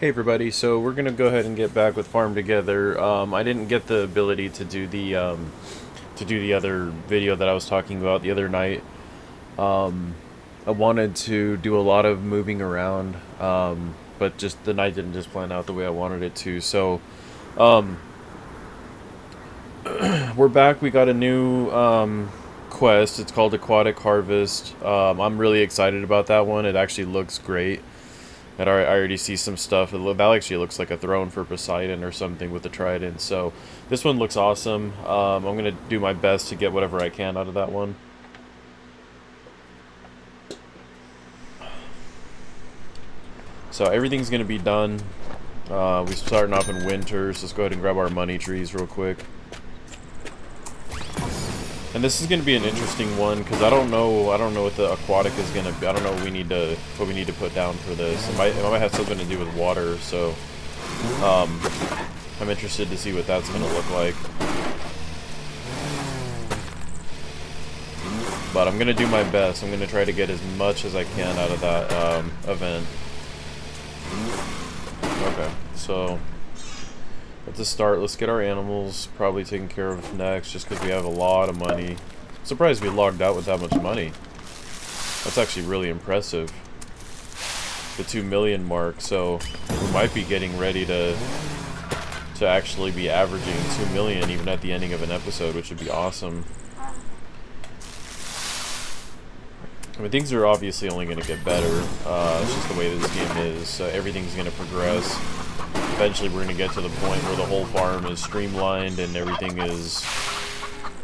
Hey everybody, so we're gonna go ahead and get back with Farm Together. I didn't get the ability to do the other video that I was talking about the other night. I wanted to do a lot of moving around, but just the night didn't just plan out the way I wanted it to. So um, we're back. We got a new quest. It's called Aquatic Harvest. I'm really excited about that one. It actually looks great. And I already see some stuff. That actually looks like a throne for Poseidon or something with the trident. So this one looks awesome. I'm going to do my best to get whatever I can out of that one. So everything's going to be done. We're starting off in winter, so let's go ahead and grab our money trees real quick. And this is going to be an interesting one because I don't know what the aquatic is going to be. I don't know what we need to put down for this. It might have something to do with water, so I'm interested to see what that's going to look like. But I'm going to do my best. I'm going to try to get as much as I can out of that event. Okay, so at the start, let's get our animals probably taken care of next, just because we have a lot of money. I'm surprised we logged out with that much money. That's actually really impressive. The 2 million mark, so we might be getting ready to actually be averaging 2 million even at the ending of an episode, which would be awesome. I mean, things are obviously only going to get better. It's just the way that this game is, so everything's going to progress. Eventually we're going to get to the point where the whole farm is streamlined and everything is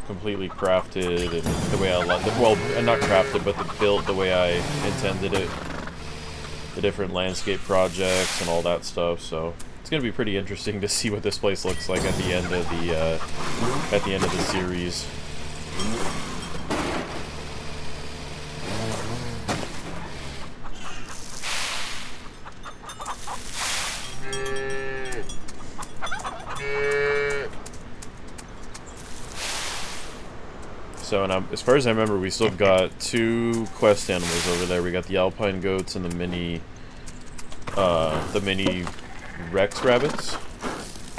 completely crafted and the way I like it. Well, not crafted, but built the way I intended it. The different landscape projects and all that stuff. So it's going to be pretty interesting to see what this place looks like at the end of the series. So, and as far as I remember, we still got 2 quest animals over there. We got the alpine goats and the mini Rex rabbits.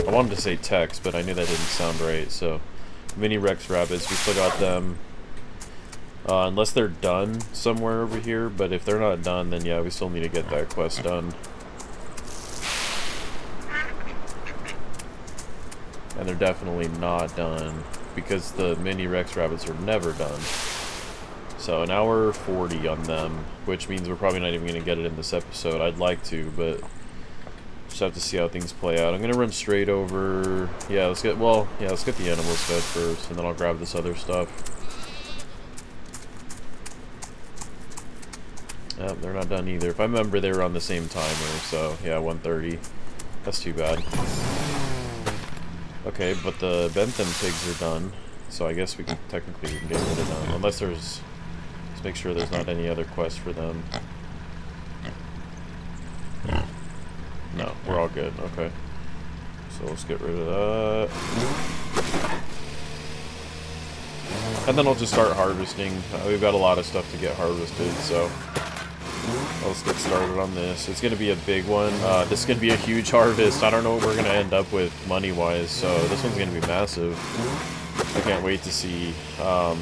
I wanted to say Tex, but I knew that didn't sound right. So, mini Rex rabbits, we still got them. Unless they're done somewhere over here, but if they're not done, then yeah, we still need to get that quest done. And they're definitely not done, because the mini Rex rabbits are never done. So an hour 40 on them, which means we're probably not even going to get it in this episode. I'd like to, but just have to see how things play out. I'm going to run straight over. Yeah, let's get the animals fed first, and then I'll grab this other stuff. Yep, they're not done either. If I remember, they were on the same timer, so yeah, 1:30. That's too bad. Okay, but the Bentham pigs are done, so I guess we can get rid of them. Unless there's... Let's make sure there's not any other quests for them. No, we're all good, okay. So let's get rid of that. And then I'll just start harvesting. We've got a lot of stuff to get harvested, so... Let's get started on this. It's going to be a big one. This is going to be a huge harvest. I don't know what we're going to end up with money-wise, so this one's going to be massive. I can't wait to see. So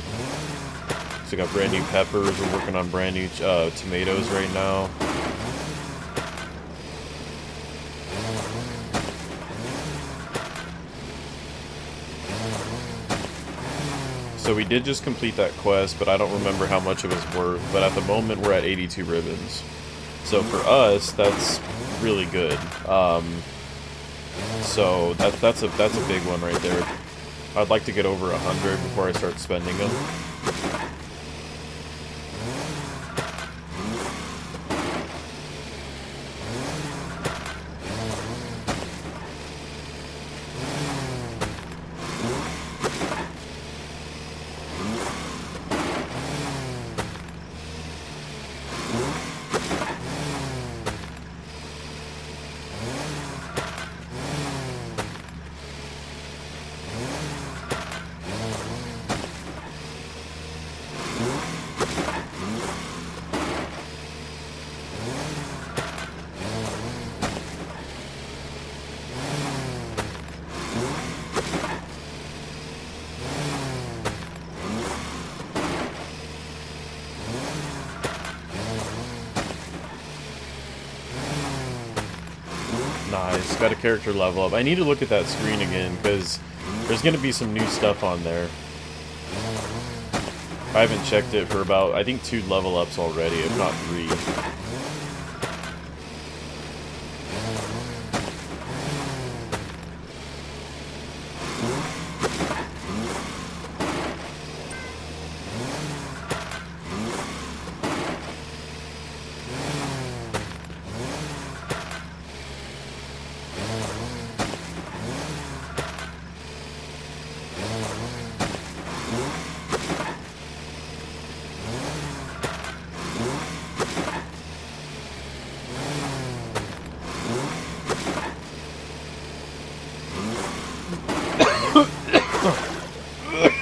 we got brand new peppers. We're working on brand new tomatoes right now. So we did just complete that quest, but I don't remember how much it was worth. But at the moment, we're at 82 ribbons. So for us, that's really good. So that's a big one right there. I'd like to get over 100 before I start spending them. Nice. Got a character level up. I need to look at that screen again, because there's going to be some new stuff on there. I haven't checked it for about, I think, 2 level ups already, if not 3.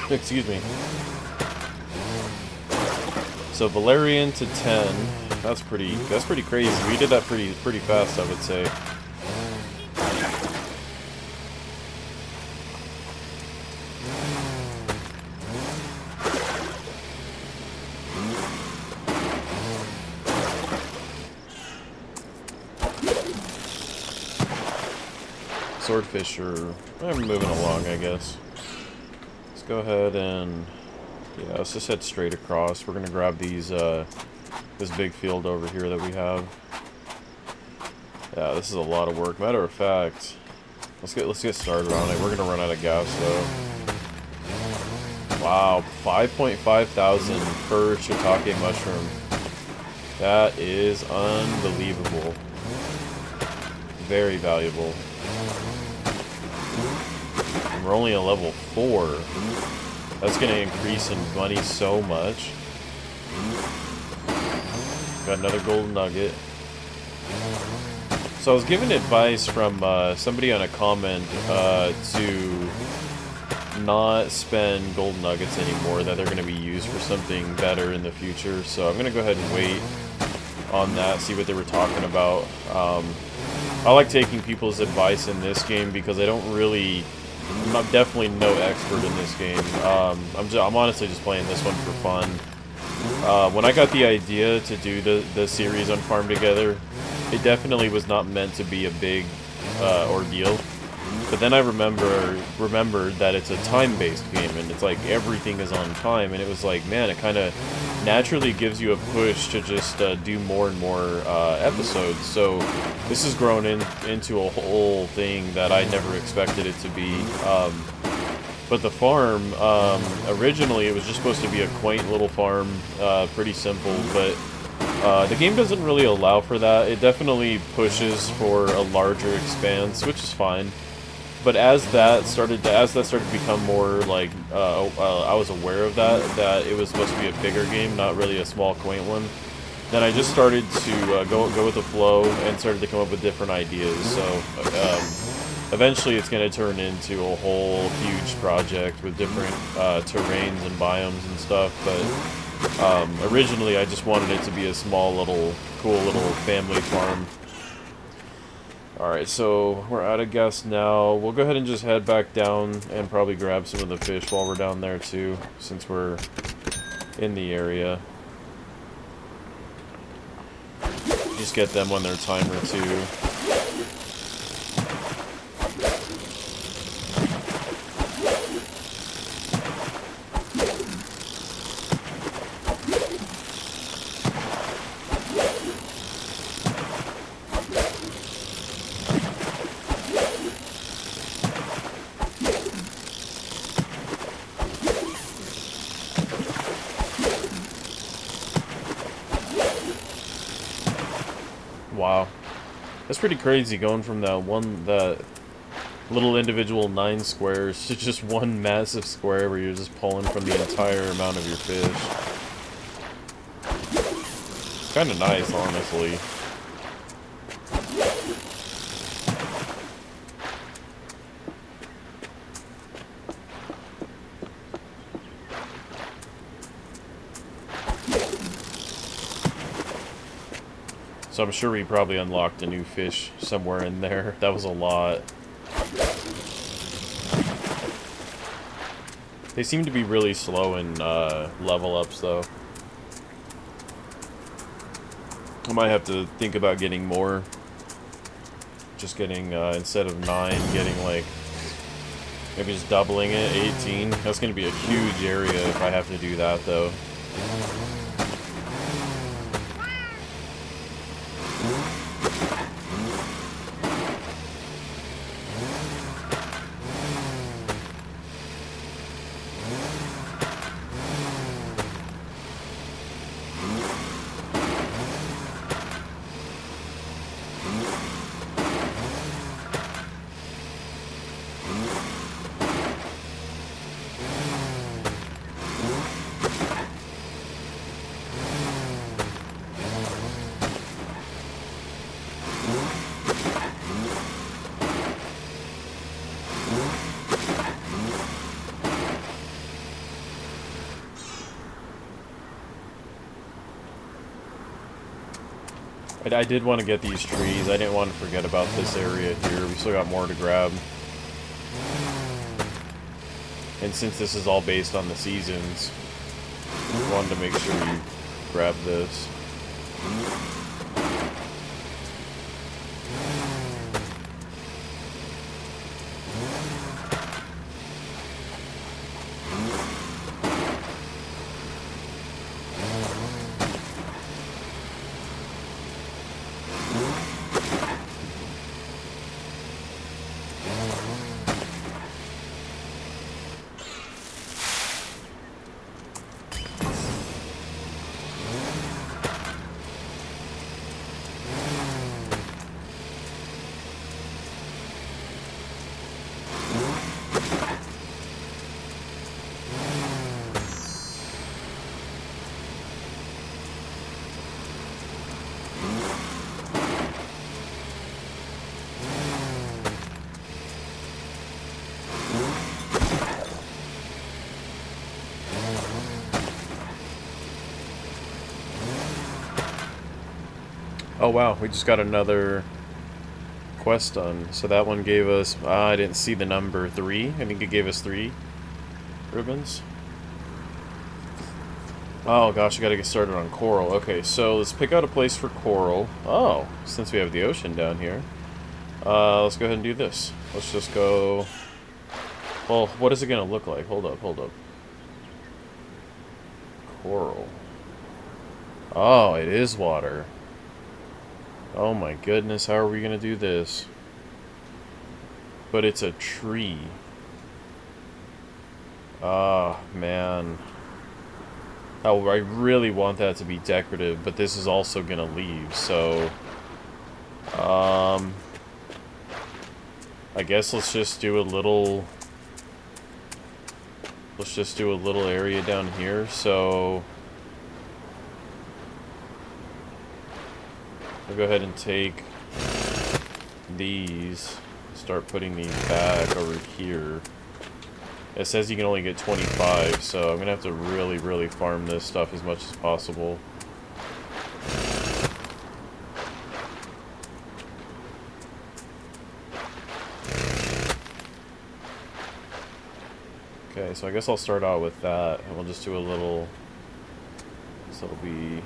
Excuse me. So Valerian to 10. That's pretty crazy. We did that pretty fast, I would say. Swordfisher. I'm moving along, I guess. Let's go ahead and yeah, let's just head straight across. We're gonna grab these this big field over here that we have. Yeah, this is a lot of work. Matter of fact, let's get started on it. We're gonna run out of gas though. Wow, 5.5 thousand per shiitake mushroom. That is unbelievable. Very valuable. And we're only at level 4. That's going to increase in money so much. Got another golden nugget. So I was given advice from somebody on a comment to not spend golden nuggets anymore, that they're going to be used for something better in the future. So I'm going to go ahead and wait on that, see what they were talking about. I like taking people's advice in this game because I'm definitely no expert in this game. I'm honestly just playing this one for fun. When I got the idea to do the series on Farm Together, it definitely was not meant to be a big ordeal. But then I remembered that it's a time-based game, and it's like everything is on time, and it was like, man, it kind of naturally gives you a push to just do more and more episodes. So this has grown into a whole thing that I never expected it to be. But the farm, originally it was just supposed to be a quaint little farm, pretty simple, but the game doesn't really allow for that. It definitely pushes for a larger expanse, which is fine. But as that started to become more like, I was aware of that it was supposed to be a bigger game, not really a small, quaint one, then I just started to go with the flow and started to come up with different ideas. So eventually it's going to turn into a whole huge project with different terrains and biomes and stuff. But originally I just wanted it to be a small little, cool little family farm. Alright, so we're out of gas now. We'll go ahead and just head back down and probably grab some of the fish while we're down there too, since we're in the area. Just get them on their timer too. Wow, that's pretty crazy, going from that little individual 9 squares to just one massive square where you're just pulling from the entire amount of your fish. It's kind of nice, honestly. So I'm sure we probably unlocked a new fish somewhere in there. That was a lot. They seem to be really slow in level ups, though. I might have to think about getting more. just getting, instead of 9, getting like, maybe just doubling it, 18. That's going to be a huge area if I have to do that, though. I did want to get these trees. I didn't want to forget about this area here. We still got more to grab. And since this is all based on the seasons, I wanted to make sure you grab this. Oh wow, we just got another quest done. So that one gave us, I didn't see the number, 3. I think it gave us 3 ribbons. Oh gosh, I gotta get started on coral. Okay, so let's pick out a place for coral. Oh, since we have the ocean down here. Let's go ahead and do this. Let's just go... Well, what is it gonna look like? Hold up, hold up. Coral. Oh, it is water. Oh my goodness, how are we gonna do this? But it's a tree. Ah, man. Oh, I really want that to be decorative, but this is also gonna leave, so... I guess let's just do a little... Let's just do a little area down here, so... We'll go ahead and take these, start putting these back over here. It says you can only get 25, so I'm gonna have to really, really farm this stuff as much as possible. Okay, so I guess I'll start out with that, and we'll just do a little, so it'll be...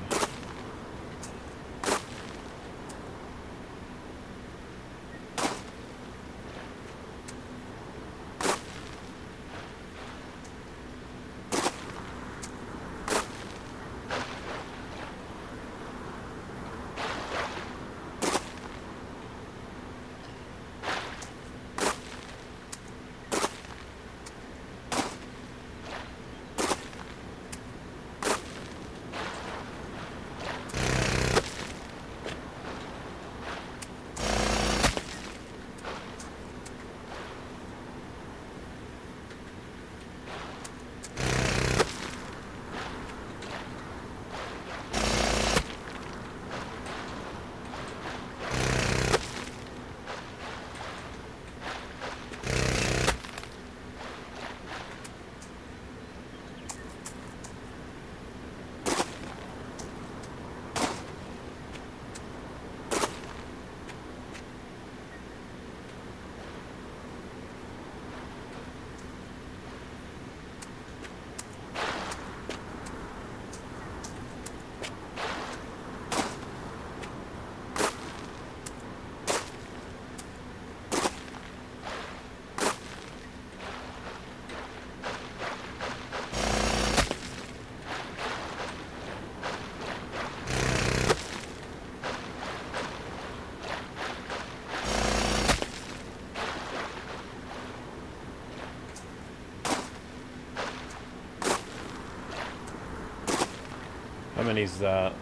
many's that?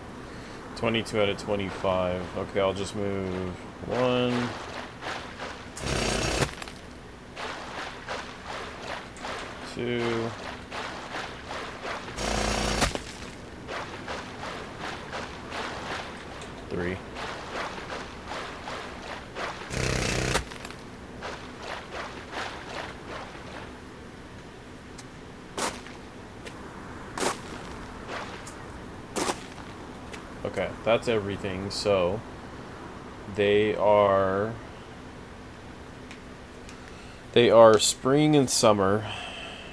22 out of 25. Okay, I'll just move 1, 2, 3. Okay, that's everything. So they are spring and summer.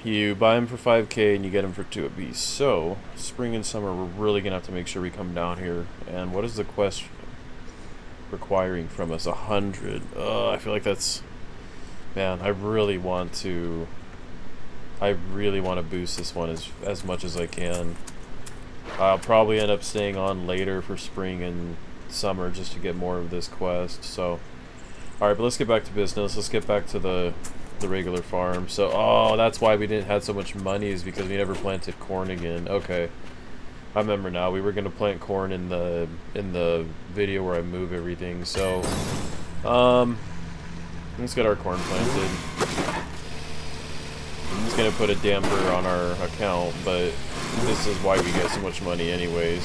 You buy them for 5K and you get them for 2 apiece. So spring and summer, we're really gonna have to make sure we come down here. And what is the quest requiring from us? 100. I feel like that's, man. I really want to boost this one as much as I can. I'll probably end up staying on later for spring and summer just to get more of this quest. So, alright, but let's get back to business. Let's get back to the regular farm. So, oh, that's why we didn't have so much money, is because we never planted corn again. Okay, I remember now. We were gonna plant corn in the video where I move everything. So, let's get our corn planted. It's gonna put a damper on our account, but this is why we get so much money anyways.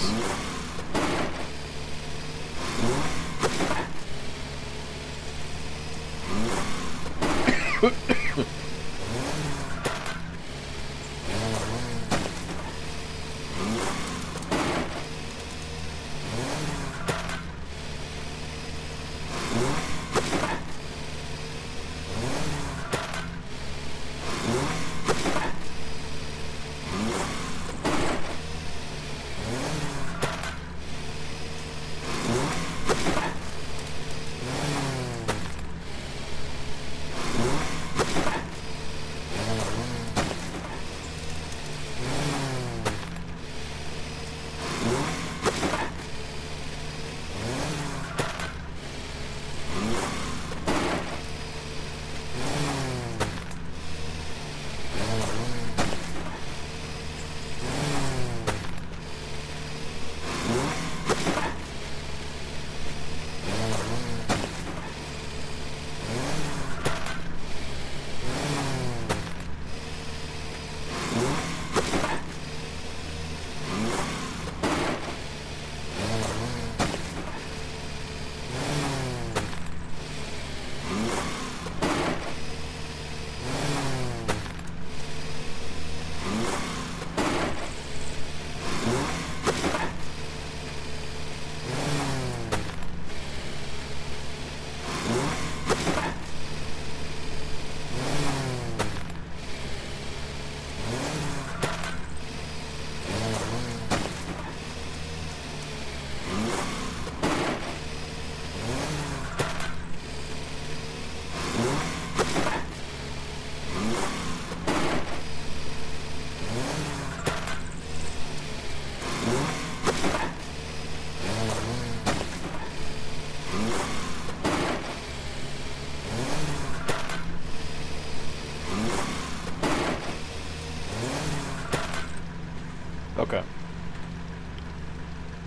Okay.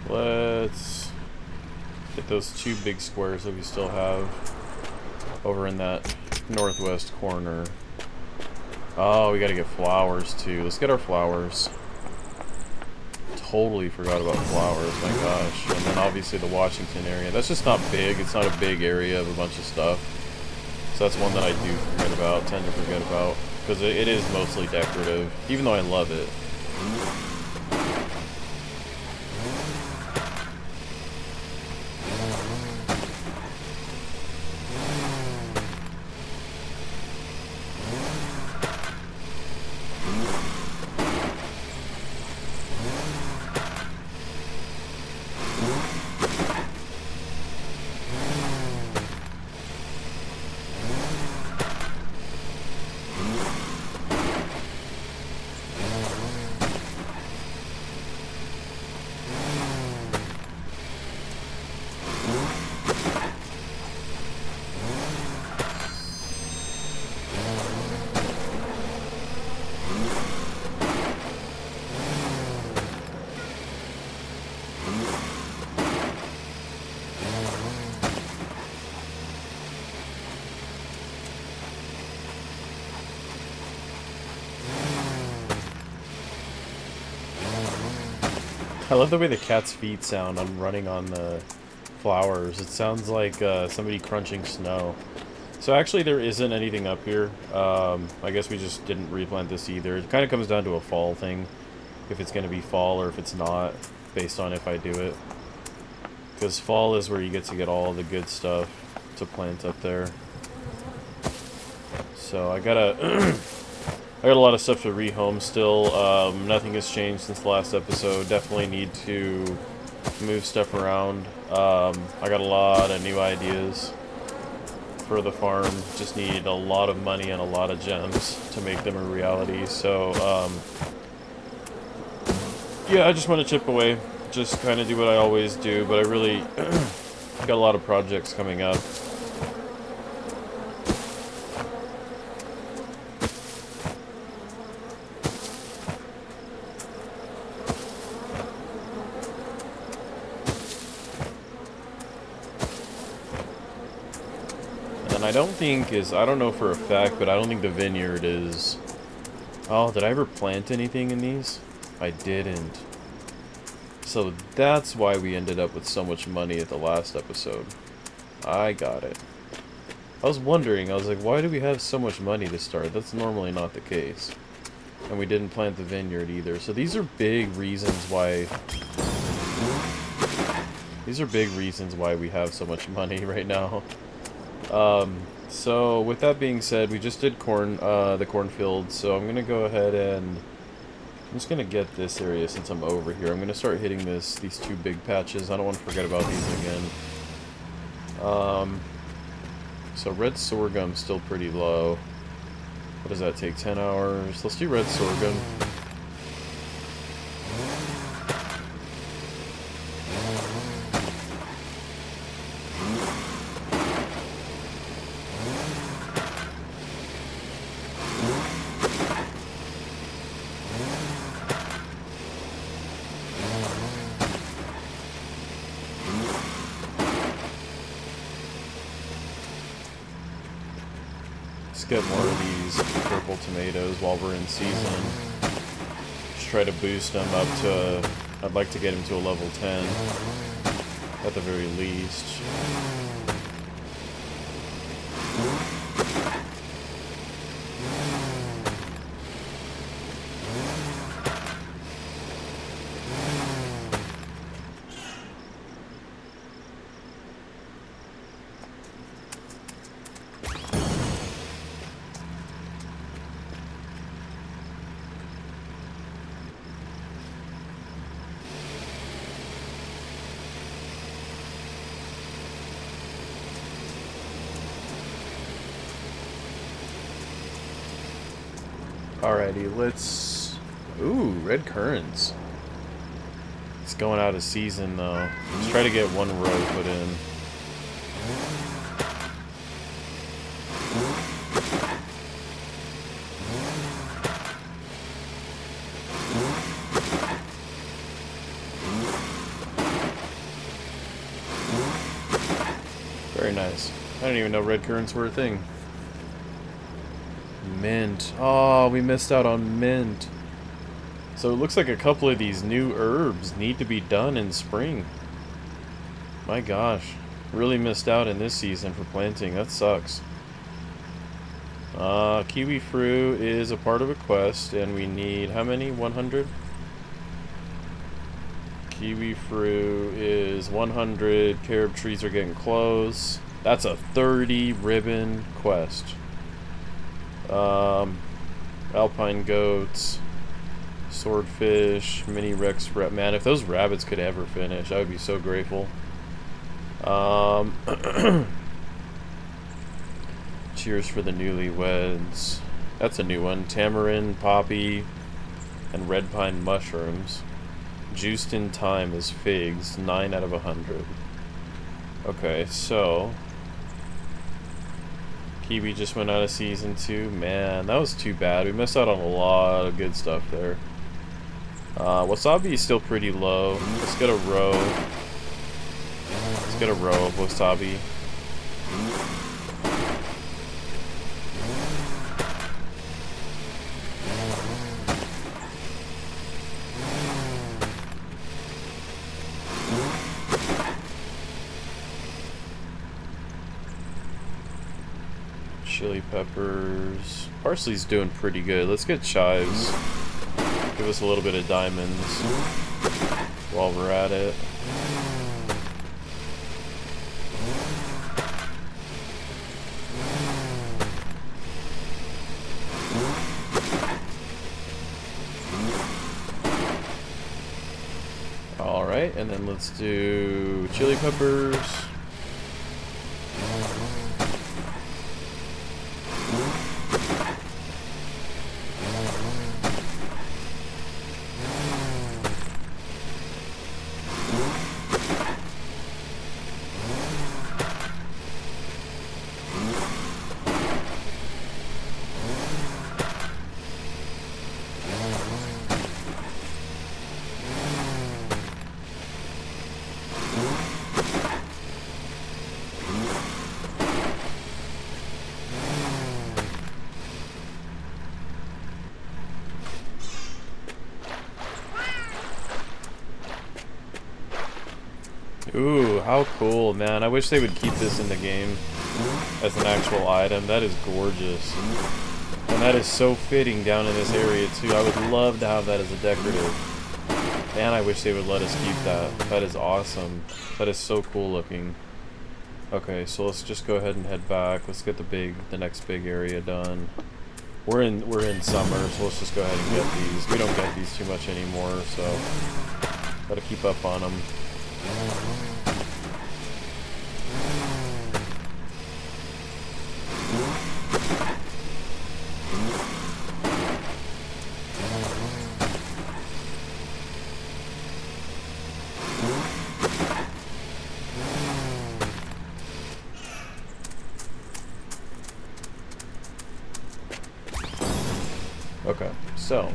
Let's get those 2 big squares that we still have over in that northwest corner. Oh, we gotta get flowers too. Let's get our flowers. Totally forgot about flowers, my gosh. And then obviously the Washington area. That's just not big. It's not a big area of a bunch of stuff. So that's one that I tend to forget about. Because it is mostly decorative, even though I love it. I love the way the cat's feet sound on running on the flowers. It sounds like somebody crunching snow. So actually there isn't anything up here. I guess we just didn't replant this either. It kind of comes down to a fall thing. If it's going to be fall or if it's not, based on if I do it. Because fall is where you get to get all the good stuff to plant up there. So I gotta... I got a lot of stuff to rehome still. Nothing has changed since the last episode. Definitely need to move stuff around. I got a lot of new ideas for the farm. Just need a lot of money and a lot of gems to make them a reality. So, yeah, I just want to chip away. Just kind of do what I always do, but I really got a lot of projects coming up. I don't know for a fact, but I don't think the vineyard is... Oh, did I ever plant anything in these? I didn't. So that's why we ended up with so much money at the last episode. I got it. I was wondering, I was like, why do we have so much money to start? That's normally not the case. And we didn't plant the vineyard either. So these are big reasons why... These are big reasons why we have so much money right now. So with that being said, we just did the cornfield, so I'm gonna go ahead and I'm just gonna get this area since I'm over here. I'm gonna start hitting these two big patches. I don't want to forget about these again. So red sorghum's still pretty low. What does that take? 10 hours. Let's do red sorghum. Get more of these purple tomatoes while we're in season. Just try to boost them up to... I'd like to get them to a level 10 at the very least. Alrighty, let's... Ooh, red currants. It's going out of season, though. Let's try to get one row put in. Very nice. I didn't even know red currants were a thing. Mint. Oh, we missed out on mint. So it looks like a couple of these new herbs need to be done in spring. My gosh. Really missed out in this season for planting. That sucks. Kiwi fruit is a part of a quest, and we need how many? 100? Kiwi fruit is 100. Carob trees are getting close. That's a 30 ribbon quest. Alpine goats, swordfish, mini rex man, if those rabbits could ever finish, I would be so grateful. Cheers for the newlyweds. That's a new one. Tamarind, poppy, and red pine mushrooms. Juiced in thyme is figs. 9 out of 100. Okay, so kiwi just went out of season 2. Man, that was too bad. We missed out on a lot of good stuff there. Wasabi is still pretty low. Let's get a row. Let's get a row of wasabi. Chili peppers. Parsley's doing pretty good. Let's get chives. Give us a little bit of diamonds while we're at it. Alright, and then let's do chili peppers. Ooh, how cool, man. I wish they would keep this in the game as an actual item. That is gorgeous. And that is so fitting down in this area, too. I would love to have that as a decorative. Man, I wish they would let us keep that. That is awesome. That is so cool looking. Okay, so let's just go ahead and head back. Let's get the next big area done. We're in summer, so let's just go ahead and get these. We don't get these too much anymore, so gotta keep up on them. Okay, so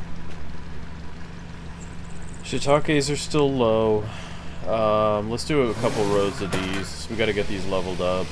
shiitakes are still low. Let's do a couple rows of these. We gotta get these leveled up.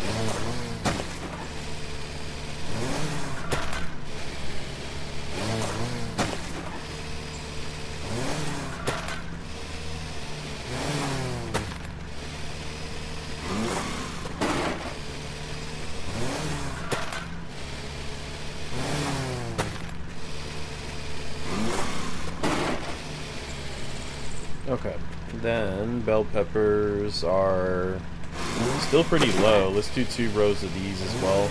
Okay, then bell peppers are still pretty low. Let's do 2 rows of these as well.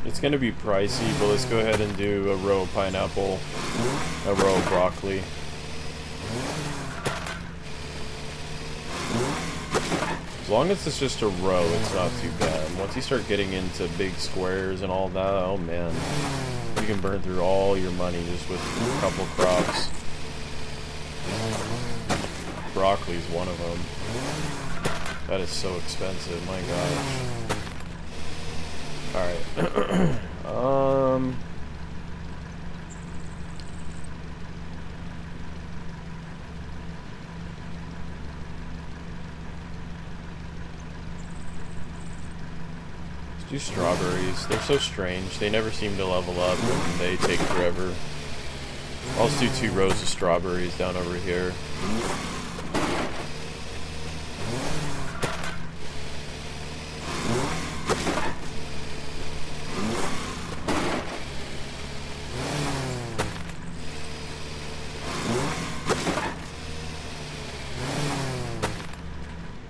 It's gonna be pricey, but let's go ahead and do a row of pineapple, a row of broccoli. As long as it's just a row, it's not too bad. Once you start getting into big squares and all that, oh man, you can burn through all your money just with a couple crops. Broccoli's one of them. That is so expensive, my gosh. Alright. Let's do strawberries. They're so strange. They never seem to level up and they take forever. I'll just do 2 rows of strawberries down over here.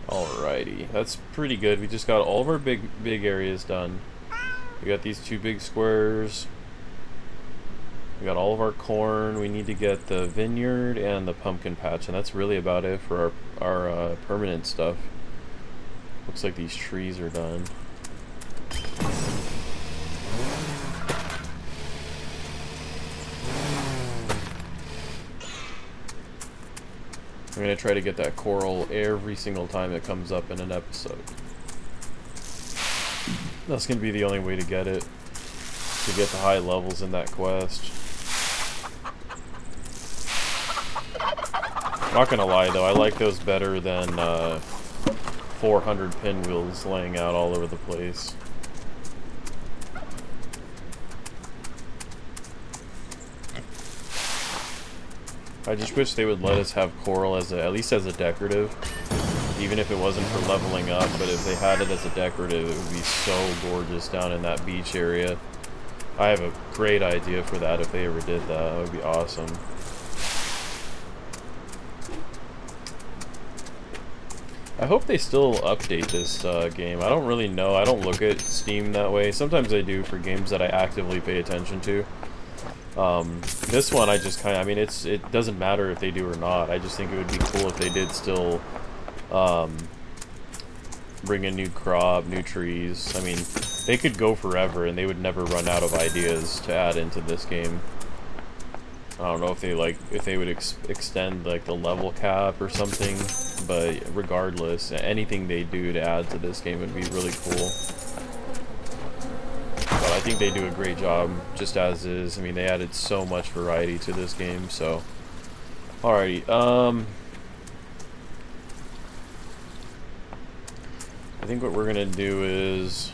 Alrighty, that's pretty good. We just got all of our big areas done. We got these 2 big squares. We got all of our corn. We need to get the vineyard and the pumpkin patch, and that's really about it for our permanent stuff. Looks like these trees are done. I'm gonna try to get that coral every single time it comes up in an episode. That's going to be the only way to get it, to get the high levels in that quest. Not gonna lie though, I like those better than 400 pinwheels laying out all over the place. I just wish they would let us have coral as at least as a decorative, even if it wasn't for leveling up. But if they had it as a decorative, it would be so gorgeous down in that beach area. I have a great idea for that if they ever did that. That would be awesome. I hope they still update this game. I don't really know. I don't look at Steam that way. Sometimes I do for games that I actively pay attention to. This one I just kind of, I mean, it doesn't matter if they do or not. I just think it would be cool if they did still bring in new crop, new trees. I mean, they could go forever and they would never run out of ideas to add into this game. I don't know if they would extend like the level cap or something, but regardless, anything they do to add to this game would be really cool. But I think they do a great job just as is. I mean, they added so much variety to this game, so. Alrighty, I think what we're gonna do is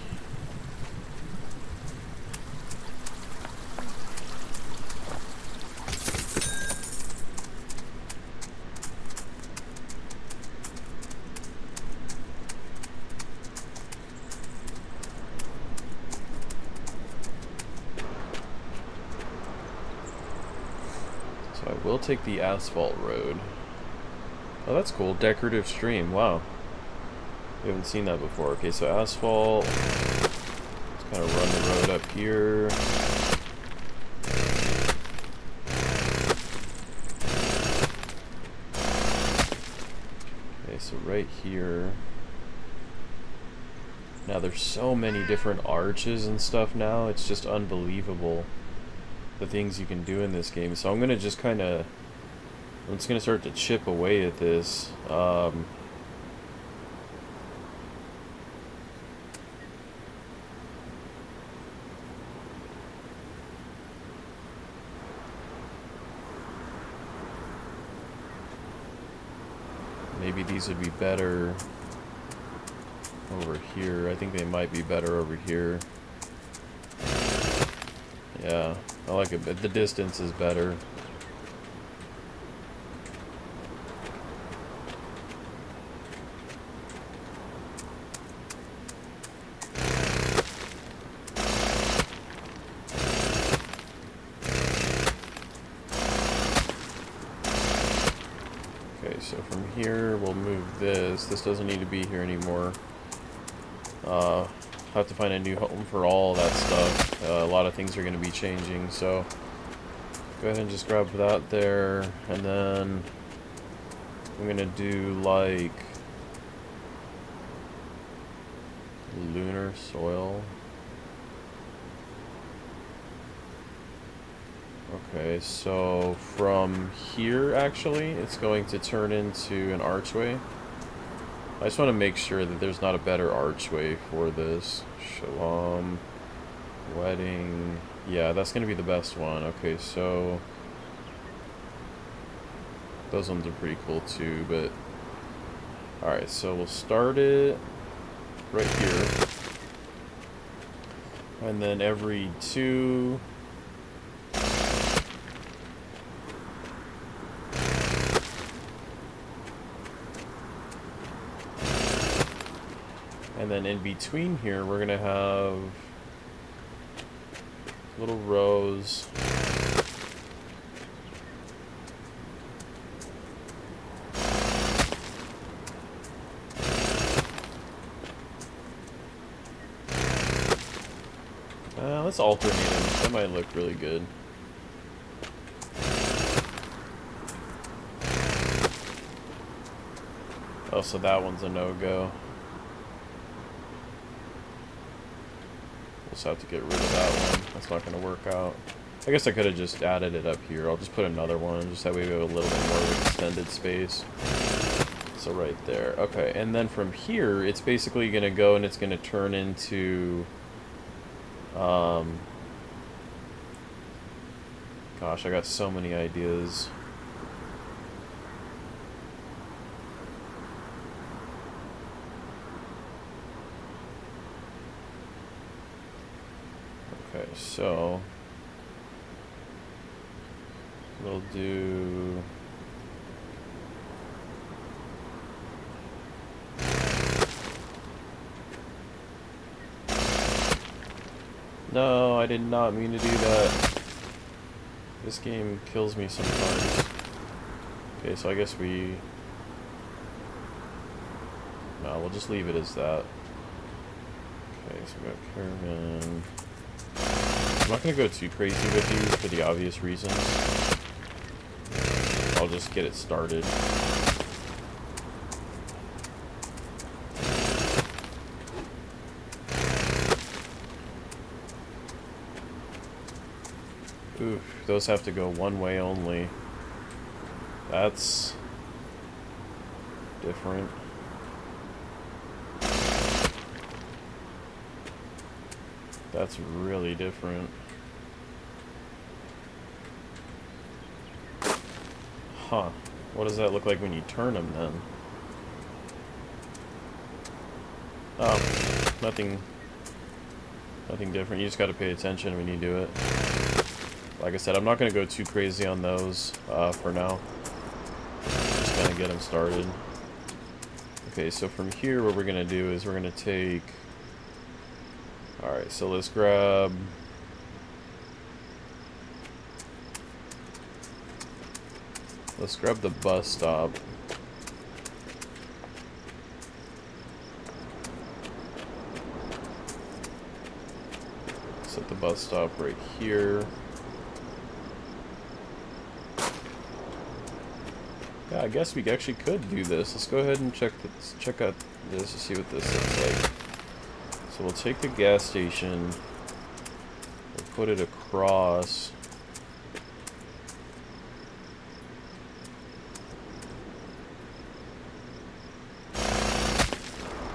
we'll take the asphalt road. Oh, that's cool. Decorative stream. Wow. We haven't seen that before. Okay, so asphalt. Let's kind of run the road up here. Okay, so right here. Now there's so many different arches and stuff now. It's just unbelievable, the things you can do in this game. So I'm gonna just kind of, I'm just gonna start to chip away at this. Maybe these would be better over here. I think they might be better over here. Yeah, I like it, but the distance is better. Okay, so from here we'll move this. This doesn't need to be here anymore. Have to find a new home for all that stuff. A lot of things are going to be changing, so go ahead and just grab that there, and then I'm going to do like lunar soil. Okay, so from here actually it's going to turn into an archway. I just want to make sure that there's not a better archway for this. Shalom. Wedding. Yeah, that's going to be the best one. Okay, so those ones are pretty cool too, but alright, so we'll start it right here. And then every two... And then in between here, we're going to have little rows. Let's alternate them. That might look really good. Oh, so that one's a no-go. Just have to get rid of that one. That's not going to work out. I guess I could have just added it up here. I'll just put another one, just that way we have a little bit more of extended space. So right there. Okay, and then from here, it's basically going to go and it's going to turn into Gosh, I got so many ideas. Okay, so we'll do... No, I did not mean to do that. This game kills me sometimes. Okay, so I guess we... No, we'll just leave it as that. Okay, so we got Caravan. I'm not going to go too crazy with these for the obvious reasons. I'll just get it started. Oof, those have to go one way only. That's different. That's really different. Huh. What does that look like when you turn them then? Oh, nothing different. You just gotta pay attention when you do it. Like I said, I'm not gonna go too crazy on those for now. Just gonna get them started. Okay, so from here what we're gonna do is we're gonna take... Alright, so let's grab... Let's grab the bus stop. Set the bus stop right here. Yeah, I guess we actually could do this. Let's go ahead and check out this to see what this looks like. So we'll take the gas station, we'll put it across.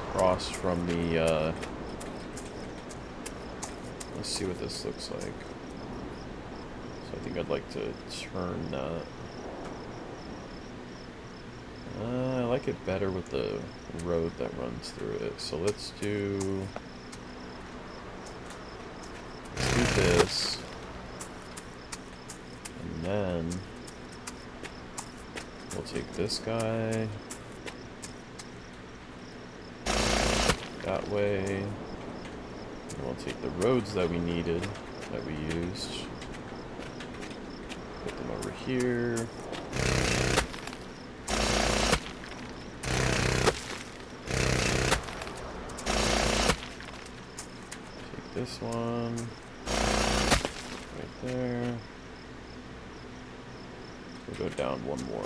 Across from the, let's see what this looks like. So I think I'd like to turn that. I like it better with the road that runs through it. So let's do this. And then we'll take this guy that way. And we'll take the roads that we needed, that we used. Put them over here. This one right there. We'll go down one more.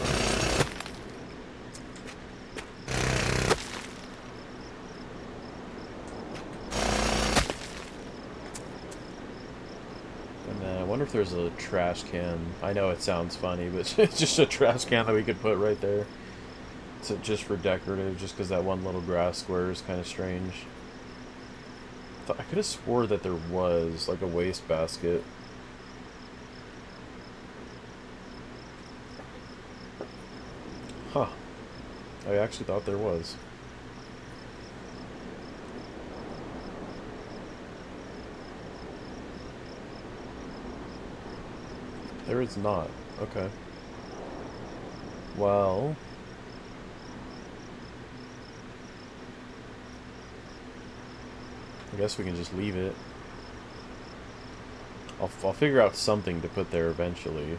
And then I wonder if there's a trash can. I know it sounds funny, but it's just a trash can that we could put right there. So just for decorative, just because that one little grass square is kind of strange. I could have swore that there was, like, a wastebasket. Huh. I actually thought there was. There is not. Okay. Well... I guess we can just leave it. I'll figure out something to put there eventually.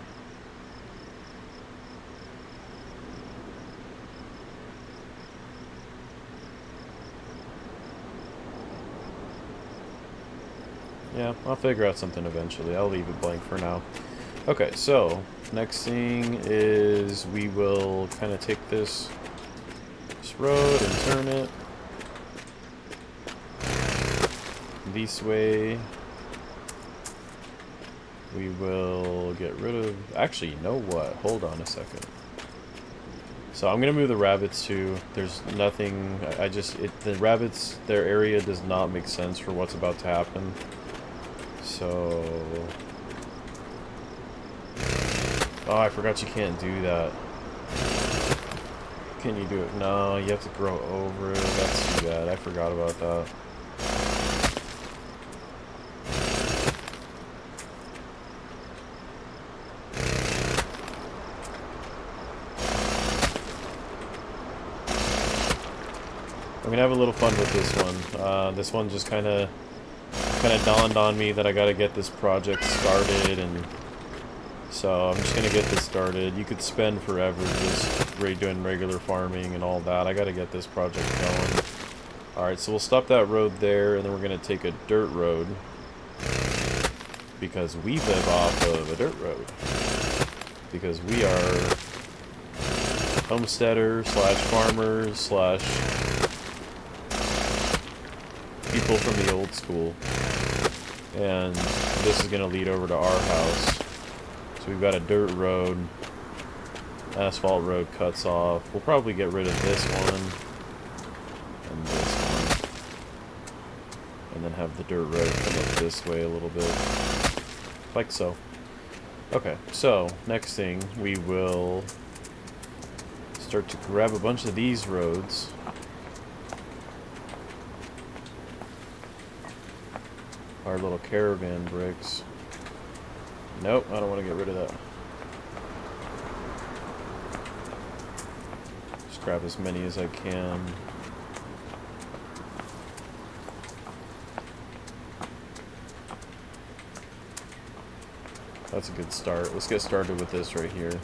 Yeah, I'll figure out something eventually. I'll leave it blank for now. Okay, so next thing is we will kind of take this road and turn it this way. We will get rid of... Actually, you know what? Hold on a second. So I'm going to move the rabbits too. There's nothing... The rabbits, their area does not make sense for what's about to happen. So... Oh, I forgot you can't do that. Can you do it? No, you have to grow over it. That's too bad. I forgot about that. I'm gonna have a little fun with this one. This one just kind of dawned on me that I gotta get this project started, and so I'm just gonna get this started. You could spend forever just doing regular farming and all that. I gotta get this project going. Alright, so we'll stop that road there, and then we're gonna take a dirt road, because we live off of a dirt road. Because we are homesteaders slash farmers slash people from the old school. And this is gonna lead over to our house. So we've got a dirt road. Asphalt road cuts off. We'll probably get rid of this one and this one, and then have the dirt road come up this way a little bit, like so. Okay, so next thing we will start to grab a bunch of these roads. Our little caravan bricks. Nope, I don't want to get rid of that. Just grab as many as I can. That's a good start. Let's get started with this right here.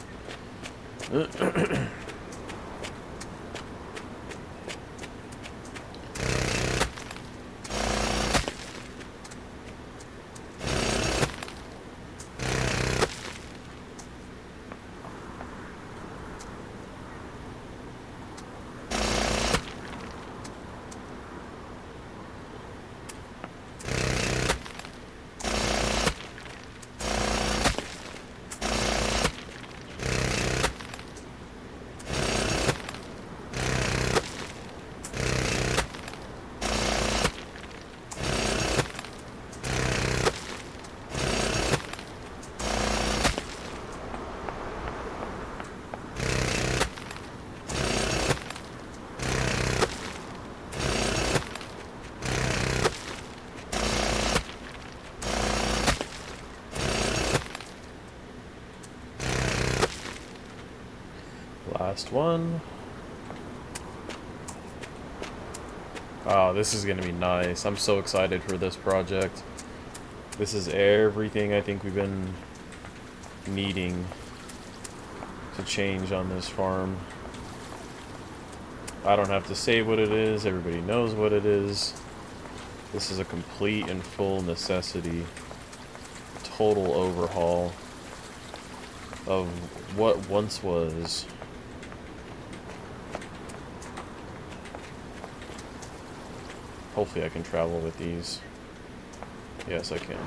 Last one. Oh, this is gonna be nice. I'm so excited for this project. This is everything I think we've been needing to change on this farm. I don't have to say what it is. Everybody knows what it is. This is a complete and full necessity. Total overhaul of what once was. Hopefully I can travel with these. Yes, I can.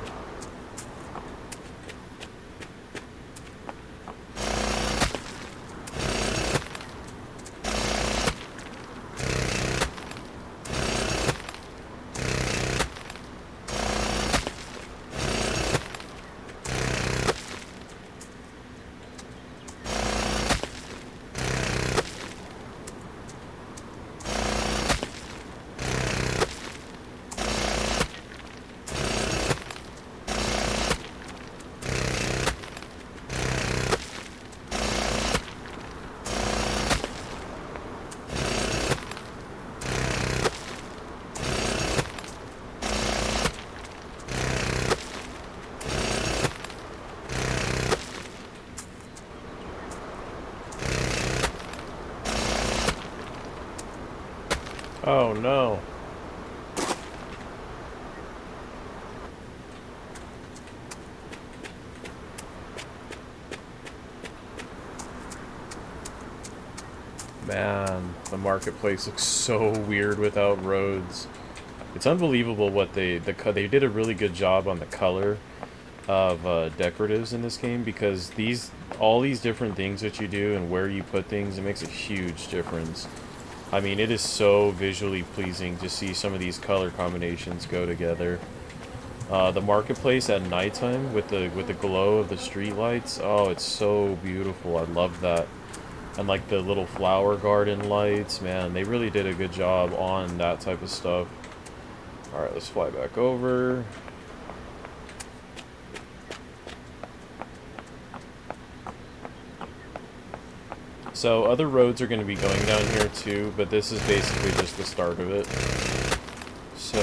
Oh no. Man, the marketplace looks so weird without roads. It's unbelievable what they did a really good job on the color of decoratives in this game, because all these different things that you do and where you put things, it makes a huge difference. I mean, it is so visually pleasing to see some of these color combinations go together. The marketplace at nighttime with the glow of the street lights. Oh, it's so beautiful. I love that. And like the little flower garden lights, man, they really did a good job on that type of stuff. Alright, let's fly back over. So other roads are going to be going down here too, but this is basically just the start of it. So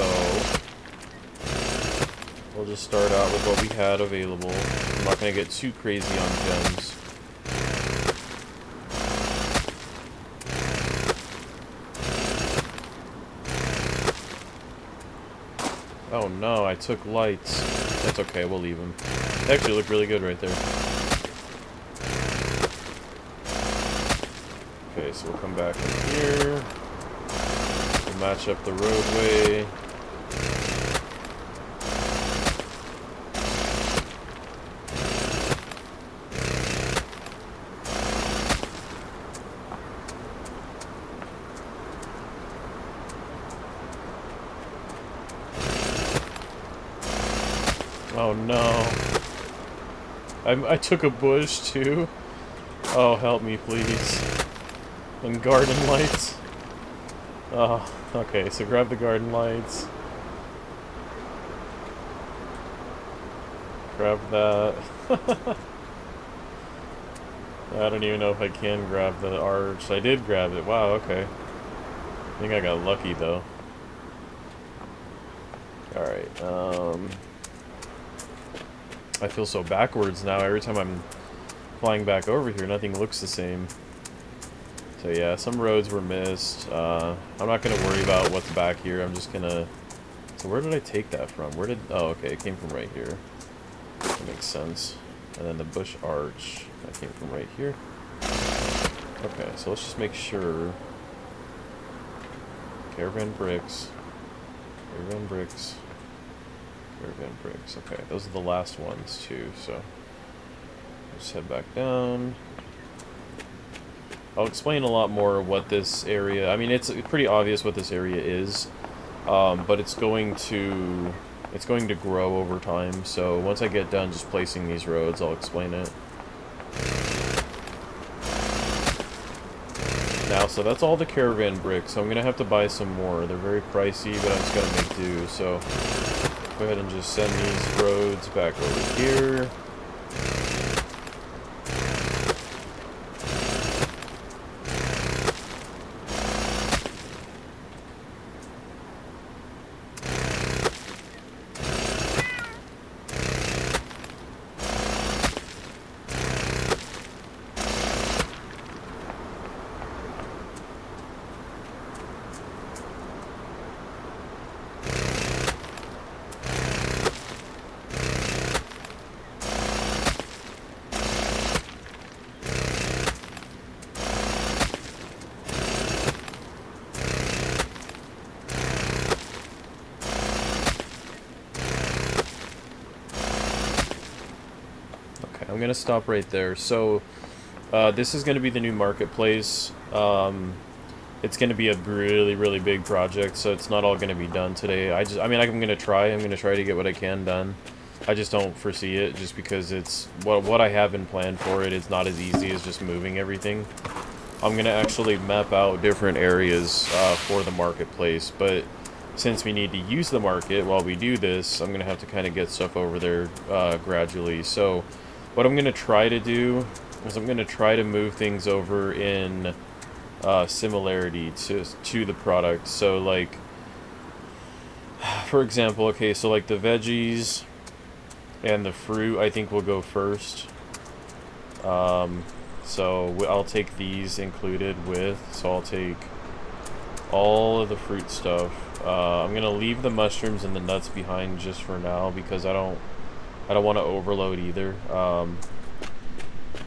we'll just start out with what we had available. I'm not going to get too crazy on gems. Oh no, I took lights. That's okay, we'll leave them. They actually look really good right there. Okay, so we'll come back in here. We'll match up the roadway. Oh no. I took a bush too. Oh, help me please. And garden lights. Oh, okay, so grab the garden lights. Grab that. I don't even know if I can grab the arch. I did grab it. Wow, okay. I think I got lucky though. Alright, I feel so backwards now. Every time I'm flying back over here, nothing looks the same. So yeah, some roads were missed. I'm not going to worry about what's back here. I'm just going to... So where did I take that from? Where did... Oh, okay, it came from right here. That makes sense. And then the bush arch, that came from right here. Okay, so let's just make sure... Caravan bricks. Caravan bricks. Caravan bricks. Okay, those are the last ones too, so... Let's head back down. I'll explain a lot more what this area... I mean, it's pretty obvious what this area is, but it's going to grow over time. So once I get done just placing these roads, I'll explain it. Now, so that's all the caravan bricks. So I'm gonna have to buy some more. They're very pricey, but I'm just gonna make do. So go ahead and just send these roads back over here. I'm gonna stop right there. So this is gonna be the new marketplace. It's gonna be a really big project, so it's not all gonna be done today. I'm gonna try to get what I can done. I just don't foresee it, just because it's what I have in plan for it. It's not as easy as just moving everything. I'm gonna actually map out different areas for the marketplace, but since we need to use the market while we do this, I'm gonna have to kind of get stuff over there gradually. So what I'm going to try to do is I'm going to try to move things over in similarity to the product. So like, for example, okay, so like the veggies and the fruit I think will go first. So I'll take these included with, so I'll take all of the fruit stuff. I'm going to leave the mushrooms and the nuts behind just for now because I don't want to overload either.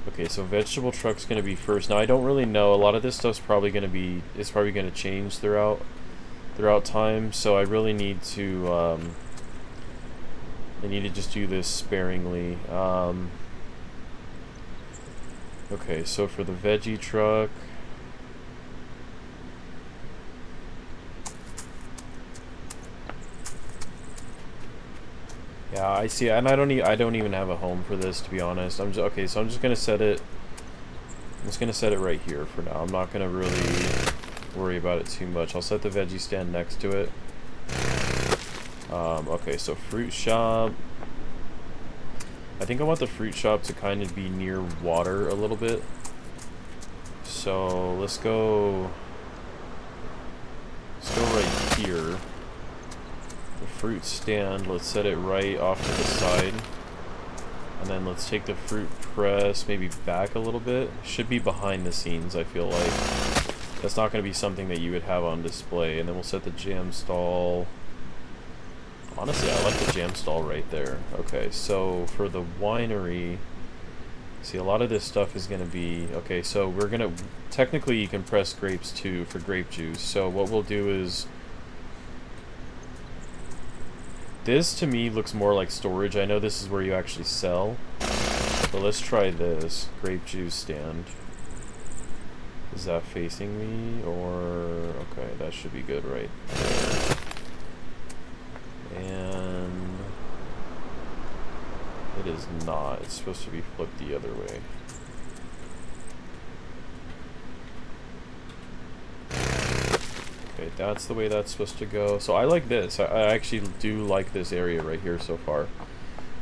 Okay, so vegetable truck's gonna be first. Now I don't really know. A lot of this stuff's probably gonna change throughout time. So I really need to just do this sparingly. Okay, so for the veggie truck. Yeah, I see, and I don't even have a home for this, to be honest. Okay, so I'm just gonna set it. I'm just gonna set it right here for now. I'm not gonna really worry about it too much. I'll set the veggie stand next to it. Okay, so fruit shop. I think I want the fruit shop to kind of be near water a little bit. So let's go right here. The fruit stand, let's set it right off to the side. And then let's take the fruit press maybe back a little bit. Should be behind the scenes, I feel like. That's not going to be something that you would have on display. And then we'll set the jam stall. Honestly, I like the jam stall right there. Okay, so for the winery, see, a lot of this stuff is going to be... Okay, so we're going to... Technically, you can press grapes too for grape juice. So what we'll do is... This, to me, looks more like storage. I know this is where you actually sell. But let's try this. Grape juice stand. Is that facing me? Or... Okay, that should be good right there. And... It is not. It's supposed to be flipped the other way. Okay, that's the way that's supposed to go. So I like this. I actually do like this area right here so far.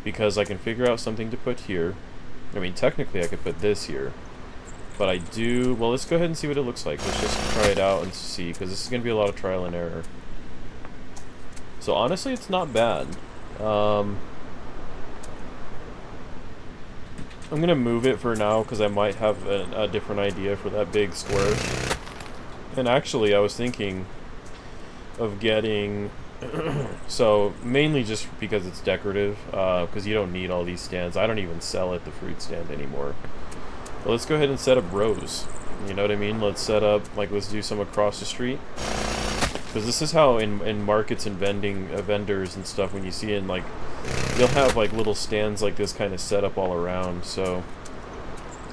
Because I can figure out something to put here. I mean, technically I could put this here. But I do... Well, let's go ahead and see what it looks like. Let's just try it out and see. Because this is going to be a lot of trial and error. So honestly, it's not bad. I'm going to move it for now because I might have a different idea for that big square. And actually, I was thinking of getting... so, mainly just because it's decorative, because you don't need all these stands. I don't even sell at the fruit stand anymore. But let's go ahead and set up rows. You know what I mean? Let's set up, like, let's do some across the street. Because this is how in markets and vendors and stuff, when you see it in, like, they'll have, like, little stands like this kind of set up all around. So,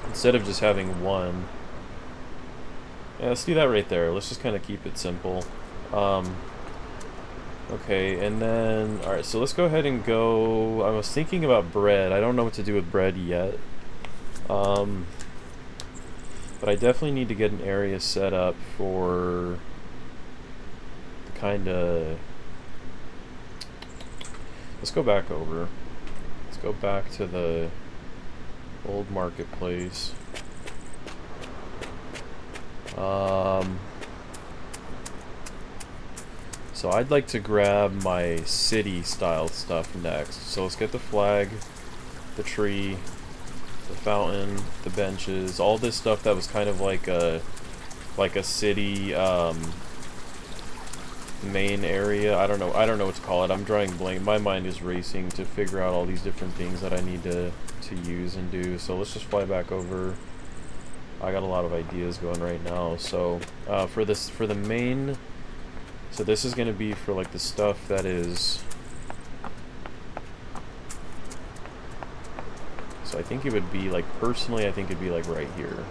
instead of just having one... Yeah, let's do that right there. Let's just kind of keep it simple. Okay, and then... Alright, so let's go ahead and go... I was thinking about bread. I don't know what to do with bread yet. But I definitely need to get an area set up for... the kind of... Let's go back over. Let's go back to the old marketplace. So I'd like to grab my city style stuff next. So let's get the flag, the tree, the fountain, the benches, all this stuff that was kind of like a city main area. I don't know what to call it. I'm drawing blank. My mind is racing to figure out all these different things that I need to use and do. So let's just fly back over. I got a lot of ideas going right now. So for the main, so this is going to be for like the stuff that is. So I think it would be like, personally, I think it'd be like right here.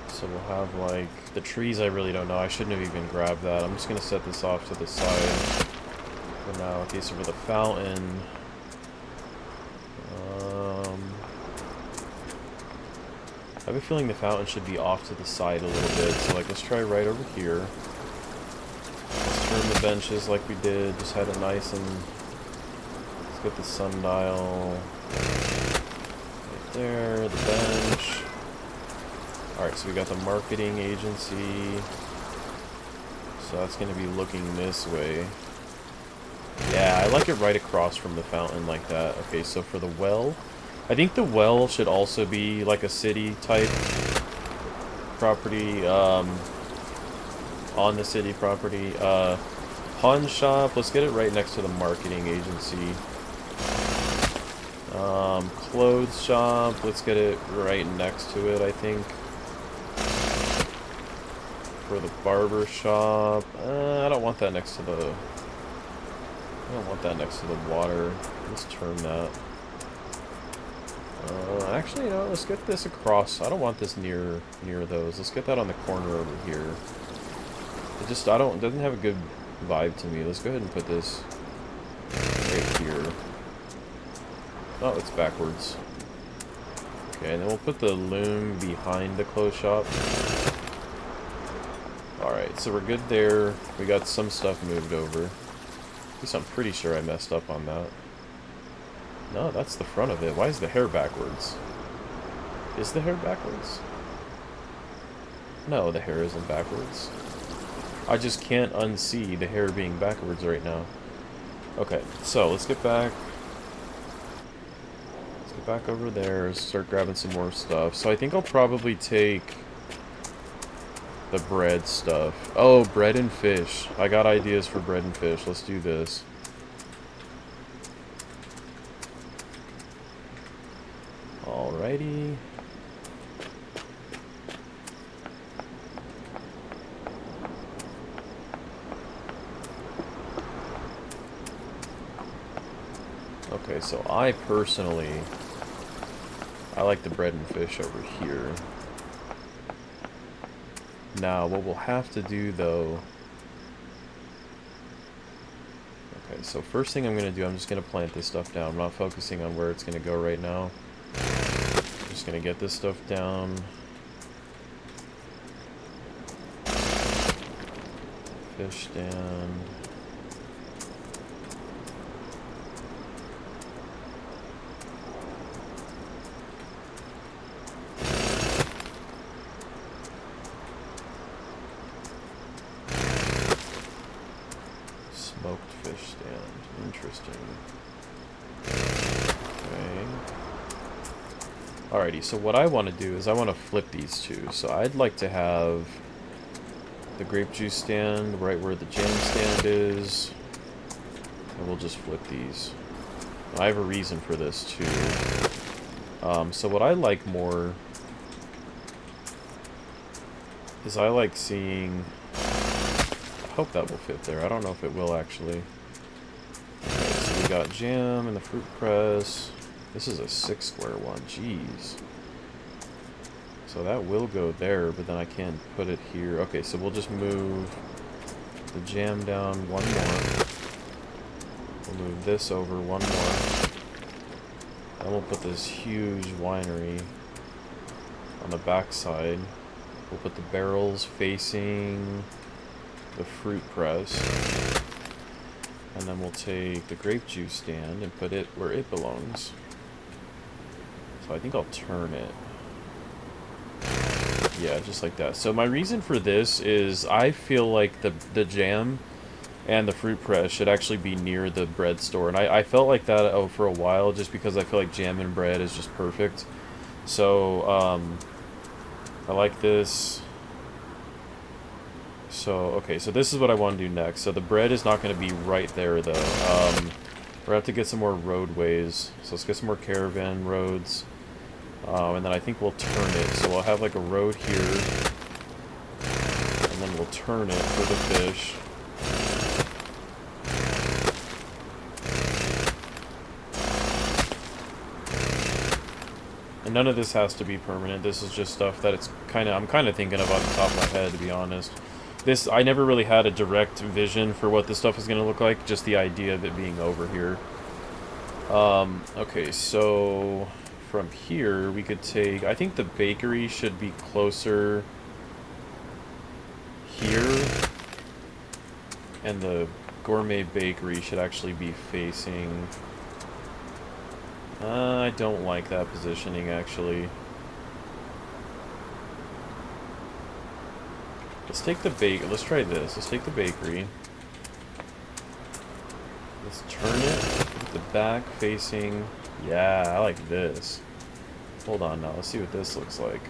So we'll have like the trees. I really don't know. I shouldn't have even grabbed that. I'm just going to set this off to the side for now. Okay, so for the fountain. I have a feeling the fountain should be off to the side a little bit, so like let's try right over here. Let's turn the benches like we did, just had it nice and... Let's get the sundial right there, the bench. Alright, so we got the marketing agency. So that's going to be looking this way. Yeah, I like it right across from the fountain like that. Okay, so for the well... I think the well should also be like a city type property, on the city property. Pawn shop, let's get it right next to the marketing agency. Clothes shop, let's get it right next to it, I think. For the barber shop, I don't want that next to the... I don't want that next to the water. Let's turn that. Actually, you know, let's get this across. I don't want this near those. Let's get that on the corner over here. it doesn't have a good vibe to me. Let's go ahead and put this right here. Oh, it's backwards. Okay, and then we'll put the loom behind the clothes shop. Alright, so we're good there. We got some stuff moved over. At least I'm pretty sure I messed up on that. No, that's the front of it. Why is the hair backwards? Is the hair backwards? No, the hair isn't backwards. I just can't unsee the hair being backwards right now. Okay, so let's get back. Let's get back over there, start grabbing some more stuff. So I think I'll probably take the bread stuff. Oh, bread and fish. I got ideas for bread and fish. Let's do this. Alrighty. Okay, so I like the bread and fish over here. Now, what we'll have to do, though... Okay, so first thing I'm going to do, I'm just going to plant this stuff down. I'm not focusing on where it's going to go right now. I'm just going to get this stuff down. Fish stand. Smoked fish stand. Interesting. Okay. Alrighty, so what I want to do is I want to flip these two. So I'd like to have the grape juice stand right where the jam stand is. And we'll just flip these. I have a reason for this too. So what I like more is I like seeing... I hope that will fit there. I don't know if it will actually. Okay, so we got jam and the fruit press. This is a 6 square one. Jeez. So that will go there, but then I can't put it here. Okay, so we'll just move the jam down one more. We'll move this over one more. Then we'll put this huge winery on the back side. We'll put the barrels facing the fruit press. And then we'll take the grape juice stand and put it where it belongs. So I think I'll turn it. Yeah, just like that. So my reason for this is I feel like the jam and the fruit press should actually be near the bread store. And I felt like that for a while just because I feel like jam and bread is just perfect. So I like this. So, okay, so this is what I want to do next. So the bread is not going to be right there, though. We're going to have to get some more roadways. So let's get some more caravan roads. And then I think we'll turn it. So we'll have like a road here. And then we'll turn it for the fish. And none of this has to be permanent. This is just stuff that I'm kind of thinking of on the top of my head, to be honest. I never really had a direct vision for what this stuff is going to look like, just the idea of it being over here. Okay, so from here we could take, I think the bakery should be closer here, and the gourmet bakery should actually be facing, I don't like that positioning, actually. Let's take let's try this. Let's take the bakery. Let's turn it with the back facing. Yeah, I like this. Hold on now. Let's see what this looks like.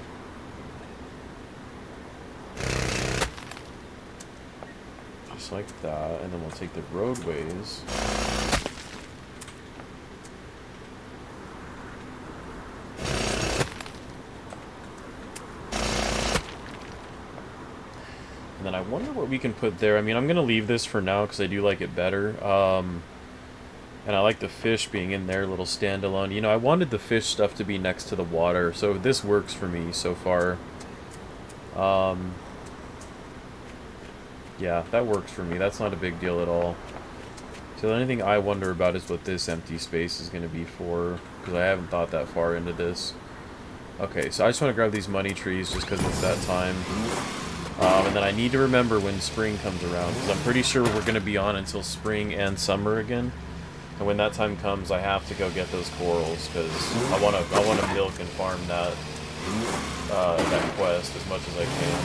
Just like that. And then we'll take the roadways. And then I wonder what we can put there. I mean, I'm going to leave this for now because I do like it better. And I like the fish being in there, little standalone. You know, I wanted the fish stuff to be next to the water, so this works for me so far. Yeah, that works for me. That's not a big deal at all. So the only thing I wonder about is what this empty space is going to be for, because I haven't thought that far into this. Okay, so I just want to grab these money trees just because it's that time. And then I need to remember when spring comes around, because I'm pretty sure we're going to be on until spring and summer again. And when that time comes, I have to go get those corals, because I want to milk and farm that that quest as much as I can.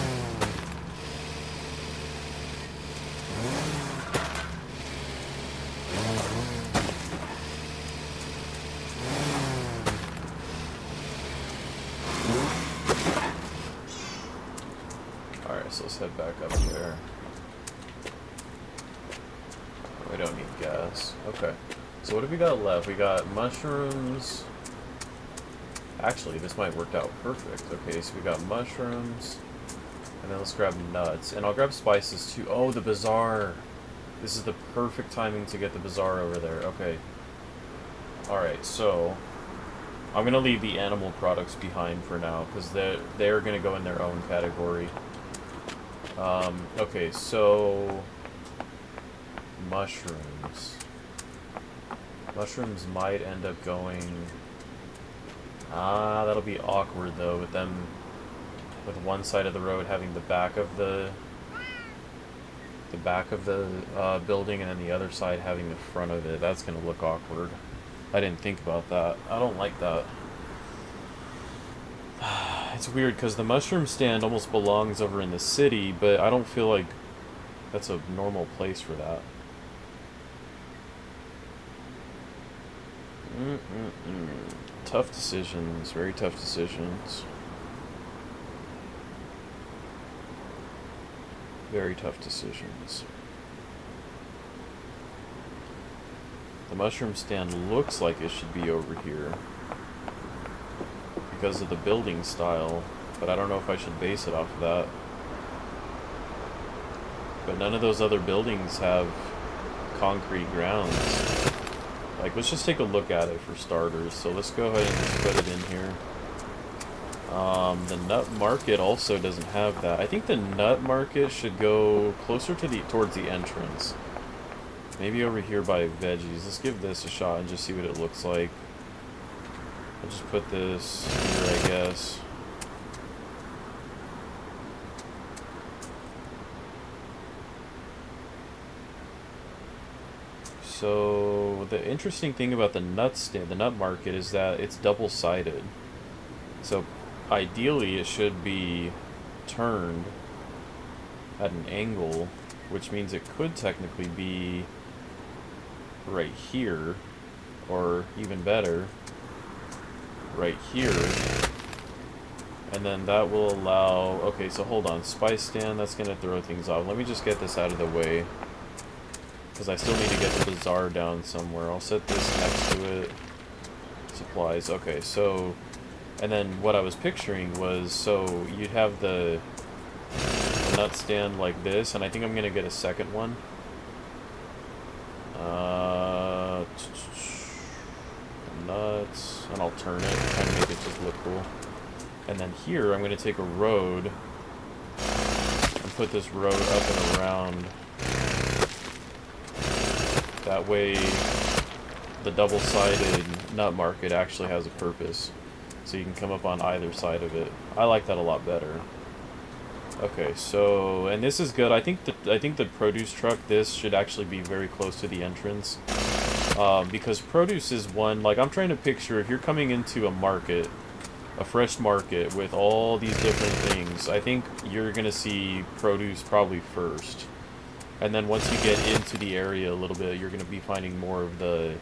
Alright, so let's head back up there. We don't need gas. Okay. So what have we got left? We got mushrooms. Actually, this might work out perfect. Okay, so we got mushrooms. And then let's grab nuts. And I'll grab spices too. Oh, the bazaar. This is the perfect timing to get the bazaar over there. Okay. Alright, so I'm going to leave the animal products behind for now, because they're going to go in their own category. Okay, so mushrooms. Mushrooms might end up going... that'll be awkward though, with them, with one side of the road having the back of the building, and then the other side having the front of it. That's gonna look awkward. I didn't think about that. I don't like that. It's weird because the mushroom stand almost belongs over in the city, but I don't feel like that's a normal place for that. Tough decisions, very tough decisions. Very tough decisions. The mushroom stand looks like it should be over here because of the building style, but I don't know if I should base it off of that. But none of those other buildings have concrete grounds. Like, let's just take a look at it for starters. So let's go ahead and just put it in here. The nut market also doesn't have that. I think the nut market should go closer to towards the entrance. Maybe over here by veggies. Let's give this a shot and just see what it looks like. I'll just put this here, I guess. So the interesting thing about the nut market, is that it's double-sided. So ideally it should be turned at an angle, which means it could technically be right here, or even better, right here. And then that will allow... Okay, so hold on. Spice stand, that's going to throw things off. Let me just get this out of the way, because I still need to get the bazaar down somewhere. I'll set this next to it. Supplies. Okay, so... And then what I was picturing was, so you'd have the nut stand like this, and I think I'm going to get a second one. Nuts, and I'll turn it, kind of make it just look cool. And then here, I'm going to take a road and put this road up and around. That way, the double-sided nut market actually has a purpose. So you can come up on either side of it. I like that a lot better. Okay, so, and this is good. I think the produce truck, this should actually be very close to the entrance. Because produce is one, like, I'm trying to picture, if you're coming into a market, a fresh market with all these different things, I think you're going to see produce probably first. And then once you get into the area a little bit, you're going to be finding more of the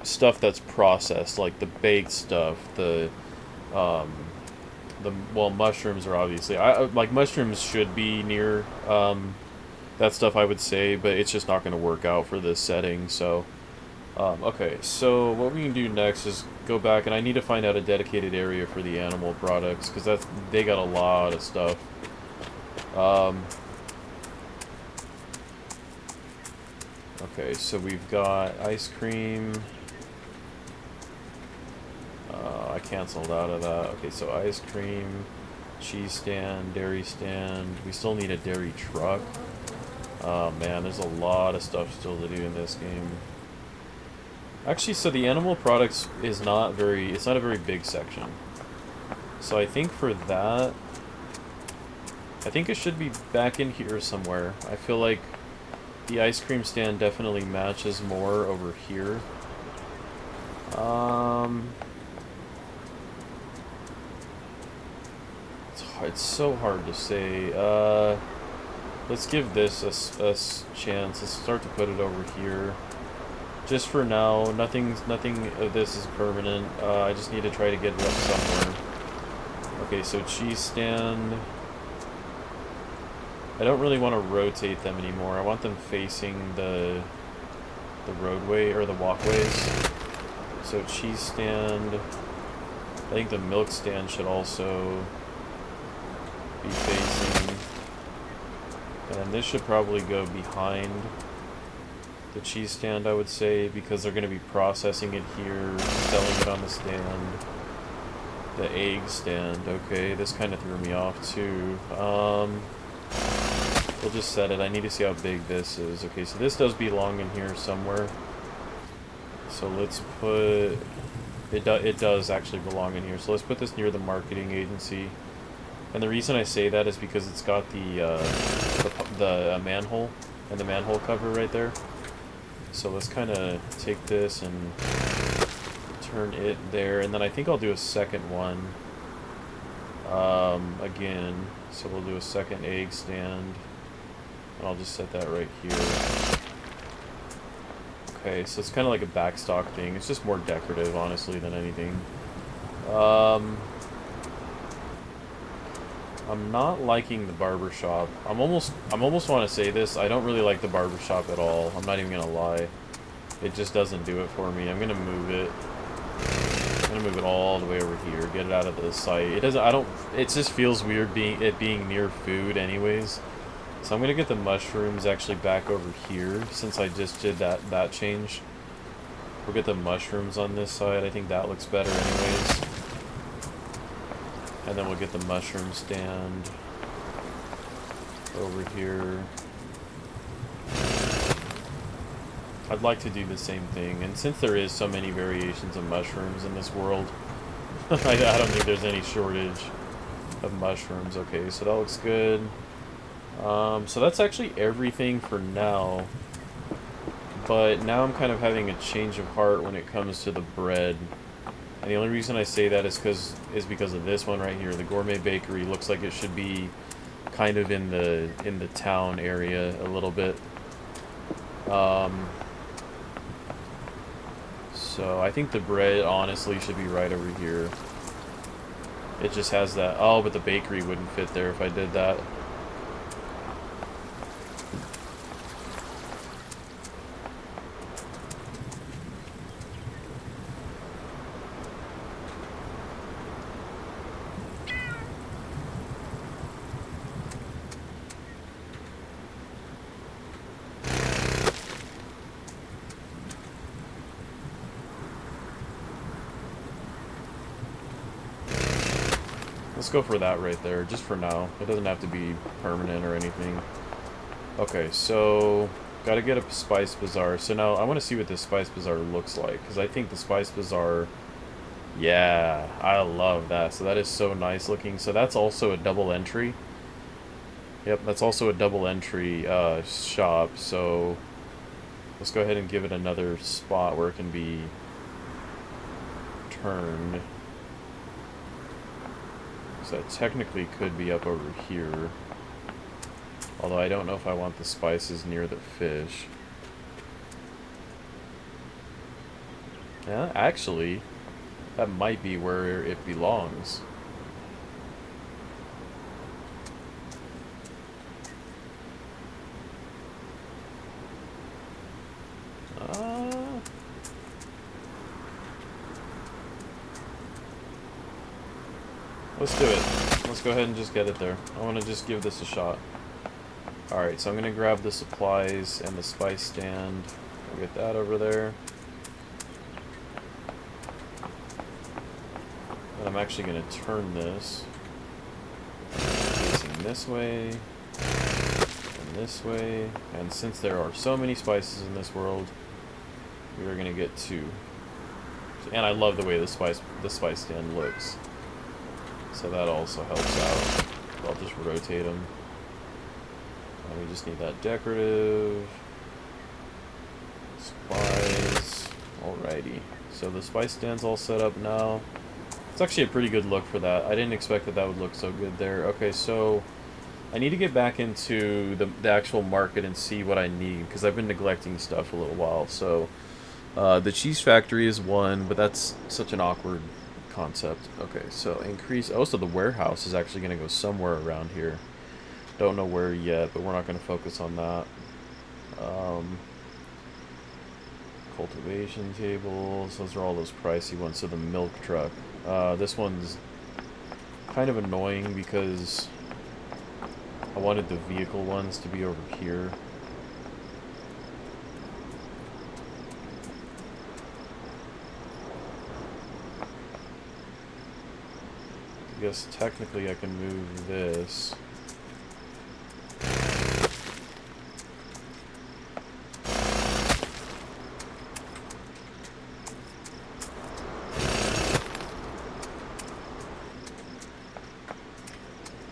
stuff that's processed, like the baked stuff, well, mushrooms are obviously, like, mushrooms should be near, that stuff, I would say, but it's just not going to work out for this setting, so, okay, so what we can do next is go back, and I need to find out a dedicated area for the animal products, because they got a lot of stuff. Okay, so we've got ice cream. I canceled out of that. Okay, so ice cream. cheese stand, dairy stand. We still need a dairy truck. Oh man, there's a lot of stuff still to do in this game. Actually, so the animal products is not very, it's not a very big section. So I think for that, I think it should be back in here somewhere. I feel like the ice cream stand definitely matches more over here. It's so hard to say. Let's give this a chance. Let's start to put it over here. Just for now, nothing of this is permanent. I just need to try to get it up somewhere. Okay, so cheese stand. I don't really want to rotate them anymore. I want them facing the roadway or the walkways. So cheese stand. I think the milk stand should also be facing. And this should probably go behind the cheese stand, I would say, because they're going to be processing it here, selling it on the stand. The egg stand, okay, this kind of threw me off too. We'll just set it. I need to see how big this is. Okay, so this does belong in here somewhere. So let's put... It does actually belong in here. So let's put this near the marketing agency. And the reason I say that is because it's got the manhole and the manhole cover right there. So let's kind of take this and turn it there, and then I think I'll do a second one again. So we'll do a second egg stand, and I'll just set that right here. Okay, so it's kind of like a backstock thing. It's just more decorative, honestly, than anything. I'm not liking the barbershop. I'm almost want to say this. I don't really like the barbershop at all. I'm not even gonna lie. It just doesn't do it for me. I'm gonna move it. I'm gonna move it all the way over here. Get it out of the sight. It doesn't. I don't. It just feels weird being near food, anyways. So I'm gonna get the mushrooms actually back over here since I just did that change. We'll get the mushrooms on this side. I think that looks better, anyways. And then we'll get the mushroom stand over here. I'd like to do the same thing, and since there is so many variations of mushrooms in this world, I don't think there's any shortage of mushrooms. Okay, so that looks good. So that's actually everything for now. But now I'm kind of having a change of heart when it comes to the bread. And the only reason I say that is because of this one right here. The Gourmet Bakery looks like it should be kind of in the town area a little bit. So I think the bread honestly should be right over here. It just has that. Oh, but the bakery wouldn't fit there if I did that. Let's go for that right there, just for now. It doesn't have to be permanent or anything. Okay, so gotta get a Spice Bazaar. So now I want to see what this Spice Bazaar looks like, because I think the Spice Bazaar, yeah, I love that. So that is so nice looking. So that's also a double entry. Yep, that's also a double entry shop. So let's go ahead and give it another spot where it can be turned. So it technically could be up over here. Although I don't know if I want the spices near the fish. Yeah, actually, that might be where it belongs. Let's do it. Let's go ahead and just get it there. I want to just give this a shot. Alright, so I'm going to grab the supplies and the spice stand. I'll get that over there. And I'm actually going to turn this. this way, and this way, and since there are so many spices in this world, we are gonna get 2. And I love the way the spice stand looks, so that also helps out. I'll just rotate them. And we just need that decorative supplies. Alrighty, so the spice stand's all set up now. It's actually a pretty good look for that. I didn't expect that would look so good there. Okay, so I need to get back into the actual market and see what I need, because I've been neglecting stuff a little while. So the cheese factory is one, but that's such an awkward concept. Okay, so increase. Oh, so the warehouse is actually going to go somewhere around here. Don't know where yet, but we're not going to focus on that. Cultivation tables. Those are all those pricey ones. So the milk truck. This one's kind of annoying because I wanted the vehicle ones to be over here. I guess technically I can move this.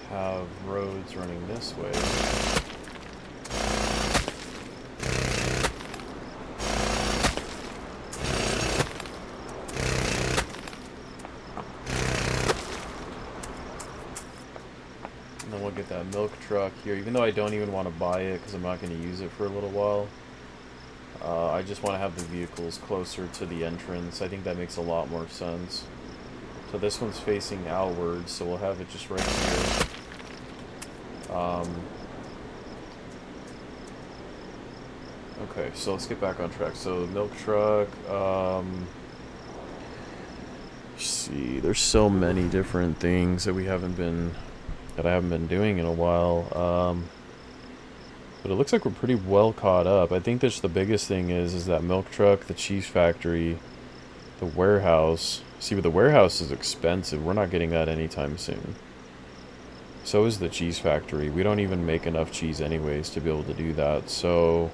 Have roads running this way. And then we'll get that milk truck here, even though I don't even want to buy it because I'm not going to use it for a little while. I just want to have the vehicles closer to the entrance. I think that makes a lot more sense. So this one's facing outwards, so we'll have it just right here. Okay, so let's get back on track. So milk truck, see, there's so many different things that I haven't been doing in a while. But it looks like we're pretty well caught up. I think that's the biggest thing is that milk truck, the cheese factory, the warehouse. See, but the warehouse is expensive. We're not getting that anytime soon. So is the cheese factory. We don't even make enough cheese anyways to be able to do that. So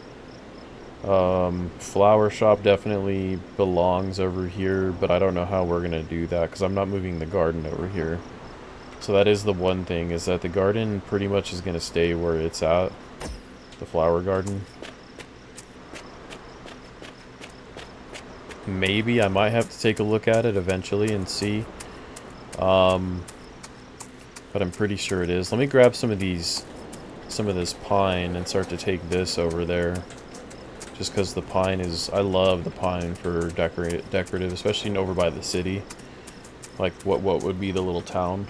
flower shop definitely belongs over here, but I don't know how we're gonna do that because I'm not moving the garden over here. So that is the one thing, is that the garden pretty much is gonna stay where it's at, the flower garden. Maybe I might have to take a look at it eventually and see, but I'm pretty sure it is. Let me grab some of this pine and start to take this over there. Just because the pine is... I love the pine for decorative, especially over by the city. Like what would be the little town.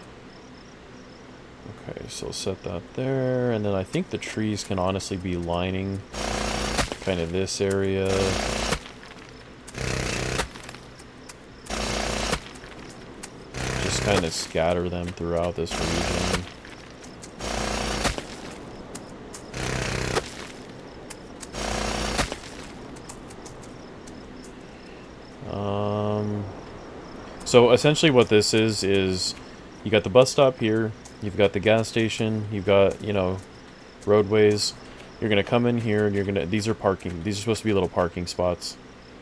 Okay, so set that there. And then I think the trees can honestly be lining kind of this area. Just kind of scatter them throughout this region. So essentially what this is you got the bus stop here, you've got the gas station, you've got, you know, roadways. You're going to come in here and these are parking. These are supposed to be little parking spots.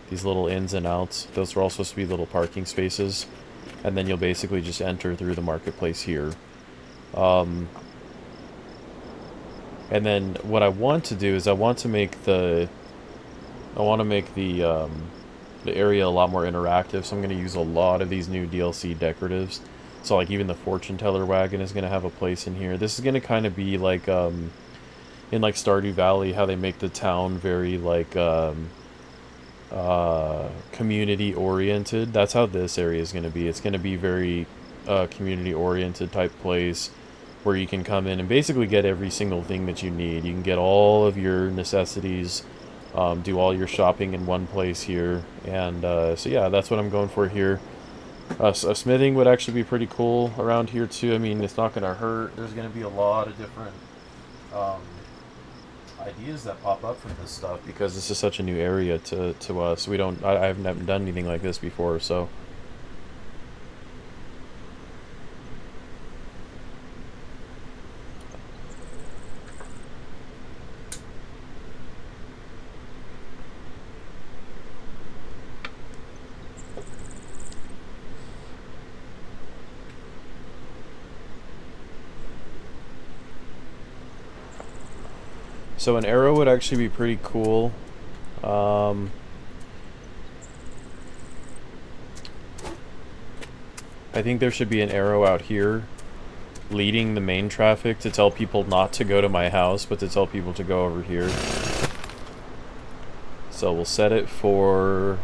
These little ins and outs. Those are all supposed to be little parking spaces. And then you'll basically just enter through the marketplace here. And then what I want to do is I want to make the area a lot more interactive, so I'm going to use a lot of these new DLC decoratives. So like even the fortune teller wagon is going to have a place in here. This is going to kind of be like in like Stardew Valley, how they make the town very like community oriented. That's how this area is going to be. It's going to be very community oriented type place where you can come in and basically get every single thing that you need. You can get all of your necessities, do all your shopping in one place here, and so yeah, that's what I'm going for here. So smithing would actually be pretty cool around here too. I mean, it's not going to hurt. There's going to be a lot of different ideas that pop up from this stuff because this is such a new area to us. I haven't done anything like this before, so. So an arrow would actually be pretty cool. I think there should be an arrow out here leading the main traffic to tell people not to go to my house, but to tell people to go over here. So we'll set it for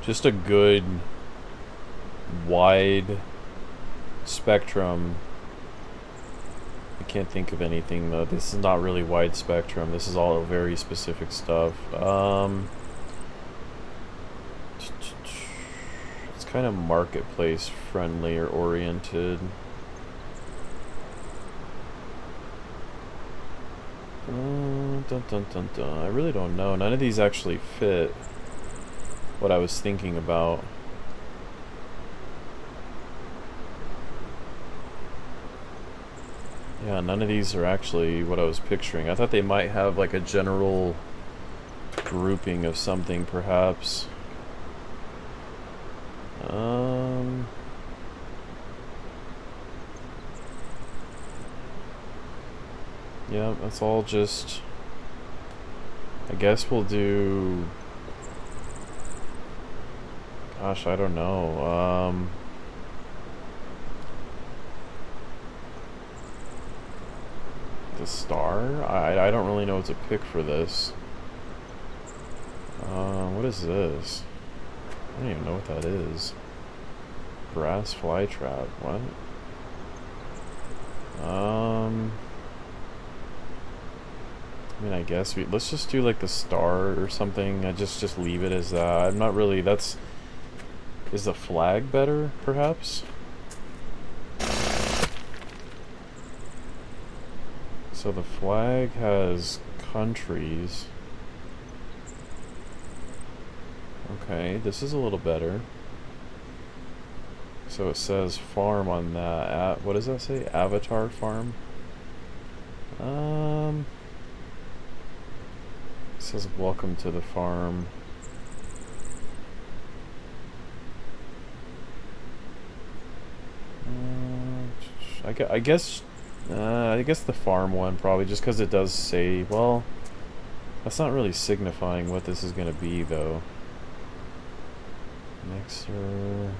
just a good wide spectrum. I can't think of anything though. This is not really wide spectrum. This is all very specific stuff. It's kind of marketplace friendly or oriented. Dun, dun, dun, dun. I really don't know. None of these actually fit what I was thinking about. Yeah, none of these are actually what I was picturing. I thought they might have like a general grouping of something, perhaps. Yeah, that's all just... I guess we'll do... Gosh, I don't know. The star? I don't really know what to pick for this. What is this? I don't even know what that is. Brass fly trap. What? I mean, I guess let's just do like the star or something. I just leave it as that. I'm not really. Is the flag better, perhaps? So the flag has countries. Okay, this is a little better. So it says farm on that. What does that say? Avatar farm? It says welcome to the farm. I guess the farm one probably, just because it does say, well, that's not really signifying what this is going to be though. Mixer.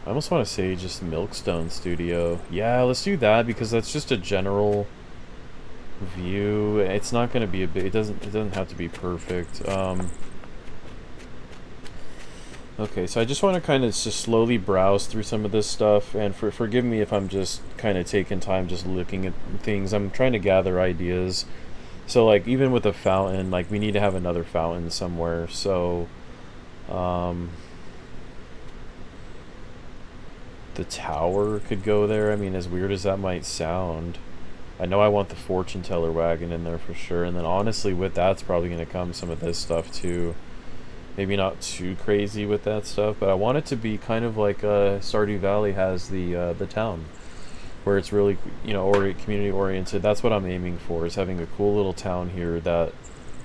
I almost want to say just Milkstone Studio. Yeah, let's do that because that's just a general view. It's not going to be a bit. It doesn't have to be perfect. Okay, so I just want to kind of just slowly browse through some of this stuff, and forgive me if I'm just kind of taking time just looking at things. I'm trying to gather ideas. So like even with a fountain, like we need to have another fountain somewhere. So the tower could go there. I mean, as weird as that might sound, I know I want the fortune teller wagon in there for sure. And then honestly, with that's probably going to come some of this stuff too. Maybe not too crazy with that stuff, but I want it to be kind of like Stardew Valley has the town, where it's really, you know, community oriented. That's what I'm aiming for, is having a cool little town here that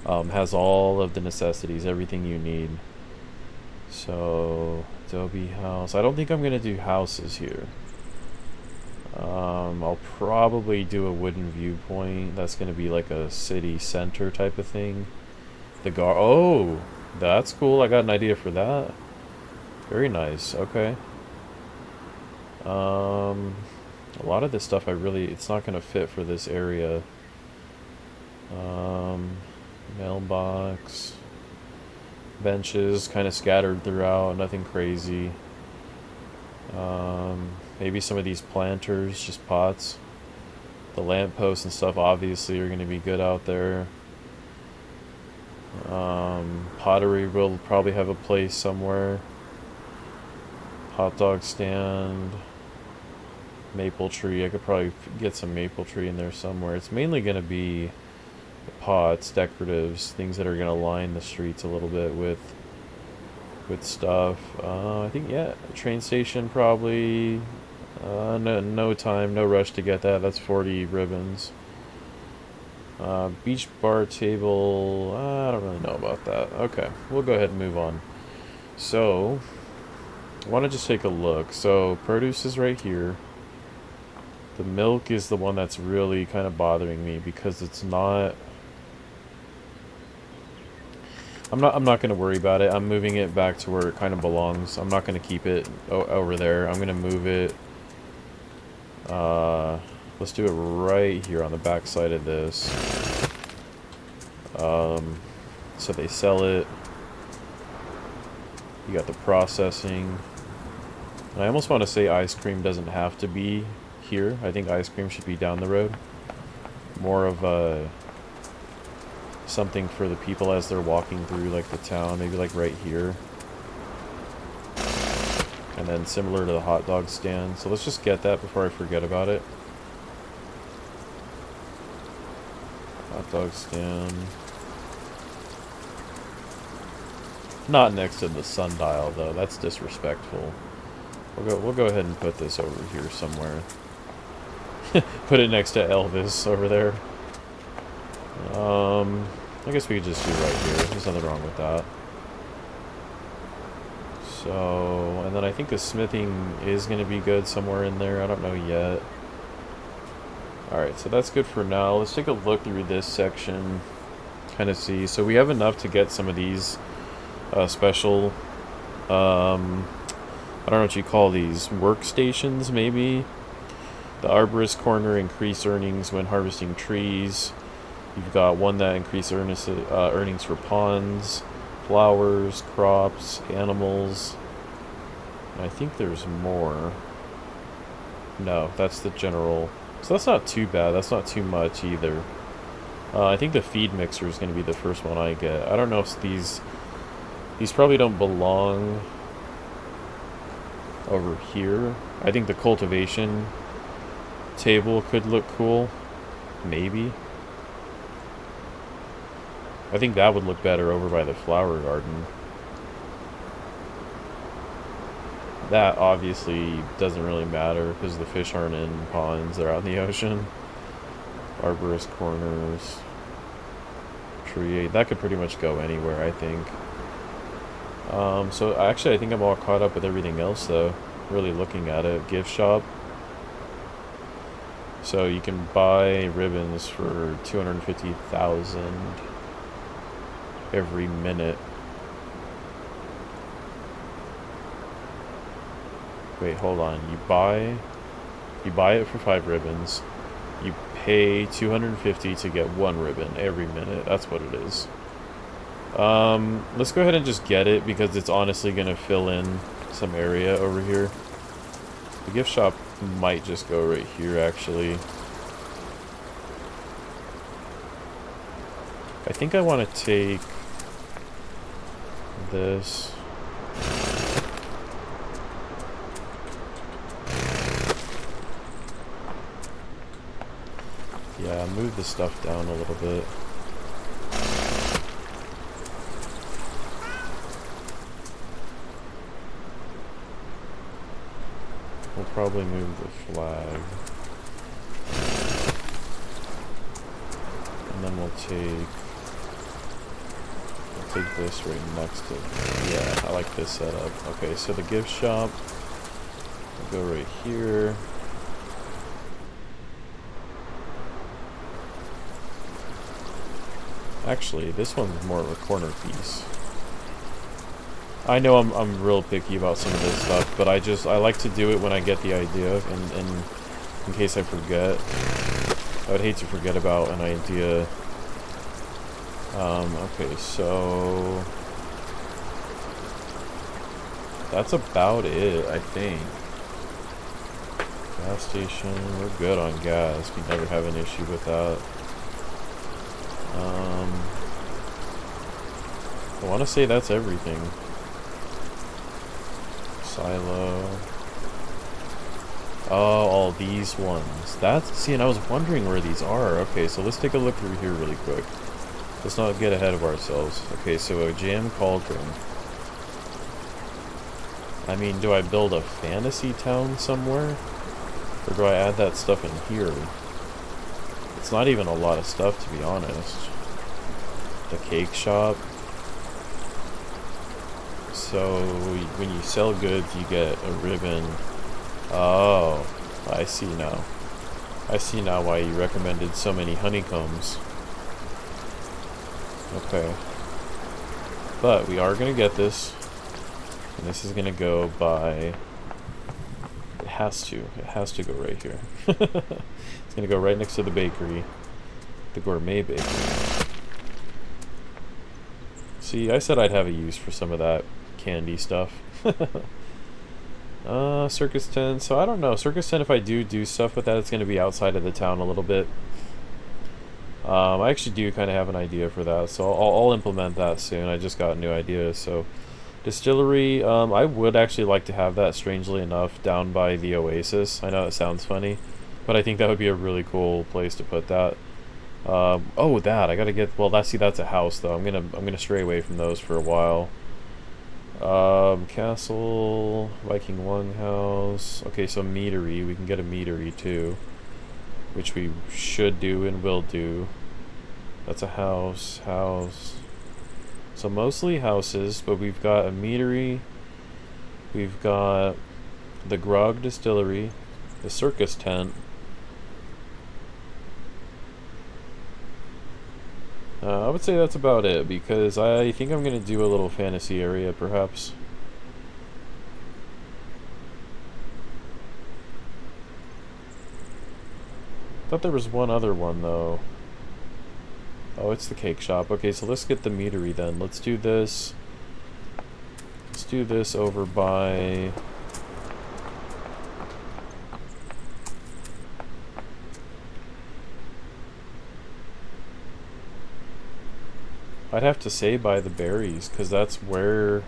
has all of the necessities, everything you need. So Adobe house. I don't think I'm gonna do houses here. I'll probably do a wooden viewpoint. That's gonna be like a city center type of thing. Oh, that's cool. I got an idea for that. Very nice. Okay. A lot of this stuff it's not gonna fit for this area. Mailbox. Benches kind of scattered throughout, nothing crazy. Maybe some of these planters, just pots. The lampposts and stuff obviously are going to be good out there. Pottery will probably have a place somewhere. Hot dog stand. Maple tree, I could probably get some maple tree in there somewhere. It's mainly going to be pots, decoratives, things that are going to line the streets a little bit with stuff. I think, yeah, train station probably. No time, no rush to get that. That's 40 ribbons. Beach bar table, I don't really know about that. Okay, we'll go ahead and move on. So, I want to just take a look. So, produce is right here. The milk is the one that's really kind of bothering me because it's not... I'm not going to worry about it. I'm moving it back to where it kind of belongs. I'm not going to keep it over there. I'm going to move it. Let's do it right here on the back side of this. So they sell it. You got the processing. And I almost want to say ice cream doesn't have to be here. I think ice cream should be down the road. More of a... something for the people as they're walking through like the town, maybe like right here. And then similar to the hot dog stand. So let's just get that before I forget about it. Hot dog stand. Not next to the sundial though, that's disrespectful. We'll go ahead and put this over here somewhere. Put it next to Elvis over there. I guess we could just do right here. There's nothing wrong with that. So, and then I think the smithing is going to be good somewhere in there. I don't know yet. Alright, so that's good for now. Let's take a look through this section. Kind of see. So we have enough to get some of these special, I don't know what you call these, workstations maybe? The arborist corner, increase earnings when harvesting trees. You've got one that increase earnings for ponds, flowers, crops, animals. And I think there's more. No, that's the general. So that's not too bad. That's not too much either. I think the feed mixer is going to be the first one I get. I don't know if these probably don't belong over here. I think the cultivation table could look cool. Maybe. I think that would look better over by the flower garden. That obviously doesn't really matter because the fish aren't in ponds, they're out in the ocean. Arborist corners. Tree. That could pretty much go anywhere, I think. So actually I think I'm all caught up with everything else though. Really looking at it. Gift shop. So you can buy ribbons for 250,000 every minute. Wait, hold on. You buy it for 5 ribbons. You pay 250 to get 1 ribbon every minute. That's what it is. Let's go ahead and just get it because it's honestly gonna fill in some area over here. The gift shop might just go right here actually. I think I want to take this. Yeah, move the stuff down a little bit. We'll probably move the flag. And then we'll take this right next to it. Yeah, I like this setup. Okay, so the gift shop will go right here. Actually, this one's more of a corner piece. I know I'm real picky about some of this stuff, but I like to do it when I get the idea, and in case I forget. I would hate to forget about an idea. Okay, so that's about it, I think. Gas station, we're good on gas. We never have an issue with that. I want to say that's everything. Silo. Oh, all these ones. See, and I was wondering where these are. Okay, so let's take a look through here really quick. Let's not get ahead of ourselves. Okay, so a jam cauldron. I mean, do I build a fantasy town somewhere? Or do I add that stuff in here? It's not even a lot of stuff, to be honest. The cake shop. So, when you sell goods, you get a ribbon. Oh, I see now. I see now why you recommended so many honeycombs. Okay. But we are going to get this. And this is going to go by... It has to. It has to go right here. It's going to go right next to the bakery. The gourmet bakery. See, I said I'd have a use for some of that candy stuff. Circus tent. So I don't know. Circus tent, if I do stuff with that, it's going to be outside of the town a little bit. I actually do kind of have an idea for that, so I'll implement that soon. I just got a new idea. So distillery, I would actually like to have that, strangely enough, down by the Oasis. I know it sounds funny, but I think that would be a really cool place to put that. Oh, that I gotta get. Well, that's a house though. I'm gonna stray away from those for a while. Castle, Viking Longhouse. Okay, so meadery. We can get a meadery too, which we should do and will do. That's a house. So mostly houses, but we've got a meadery. We've got the grog distillery, the circus tent. I would say that's about it, because I think I'm going to do a little fantasy area, perhaps. Thought there was one other one, though. Oh, it's the cake shop. Okay, so let's get the meadery then. Let's do this. Let's do this over by... I'd have to say by the berries, because that's where...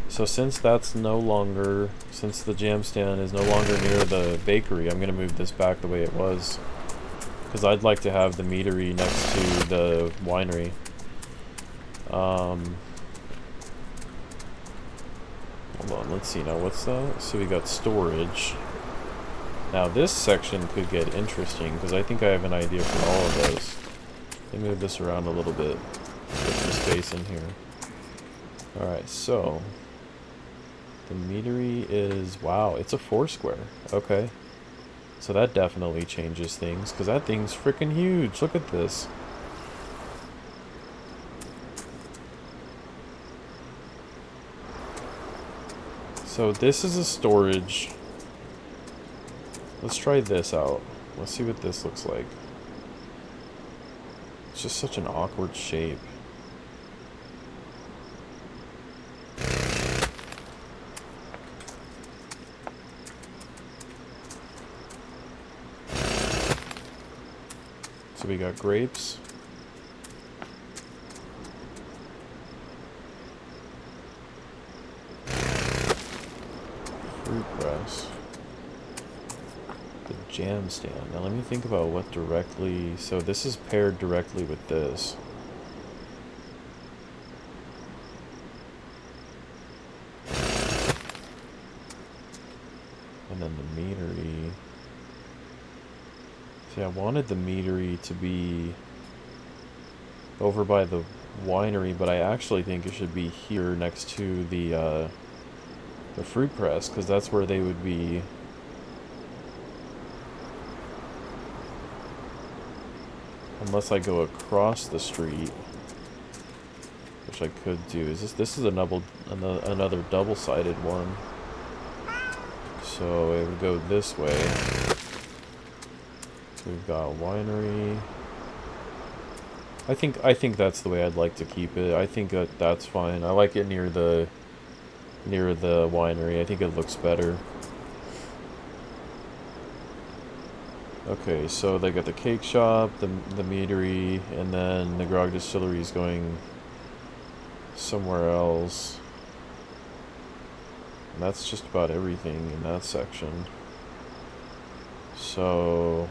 So since that's no longer... Since the jam stand is no longer near the bakery, I'm going to move this back the way it was. Because I'd like to have the meadery next to the winery. Hold on, let's see now, what's that? So we got storage. Now this section could get interesting, because I think I have an idea for all of those. Let me move this around a little bit. Get some space in here. Alright, so... The meadery is... Wow, it's a 4 square. Okay. So that definitely changes things, because that thing's freaking huge. Look at this. So this is a storage... Let's try this out. Let's see what this looks like. It's just such an awkward shape. So we got grapes. Fruit press. Jam stand. Now let me think about what directly... So this is paired directly with this. And then the meadery... See, I wanted the meadery to be over by the winery, but I actually think it should be here next to the fruit press, because that's where they would be... Unless I go across the street, which I could do. This is another double-sided one. So it would go this way. So we've got a winery. I think that's the way I'd like to keep it. I think that's fine. I like it near the winery. I think it looks better. Okay, so they got the cake shop, the meadery, and then the grog distillery is going somewhere else. And that's just about everything in that section. So...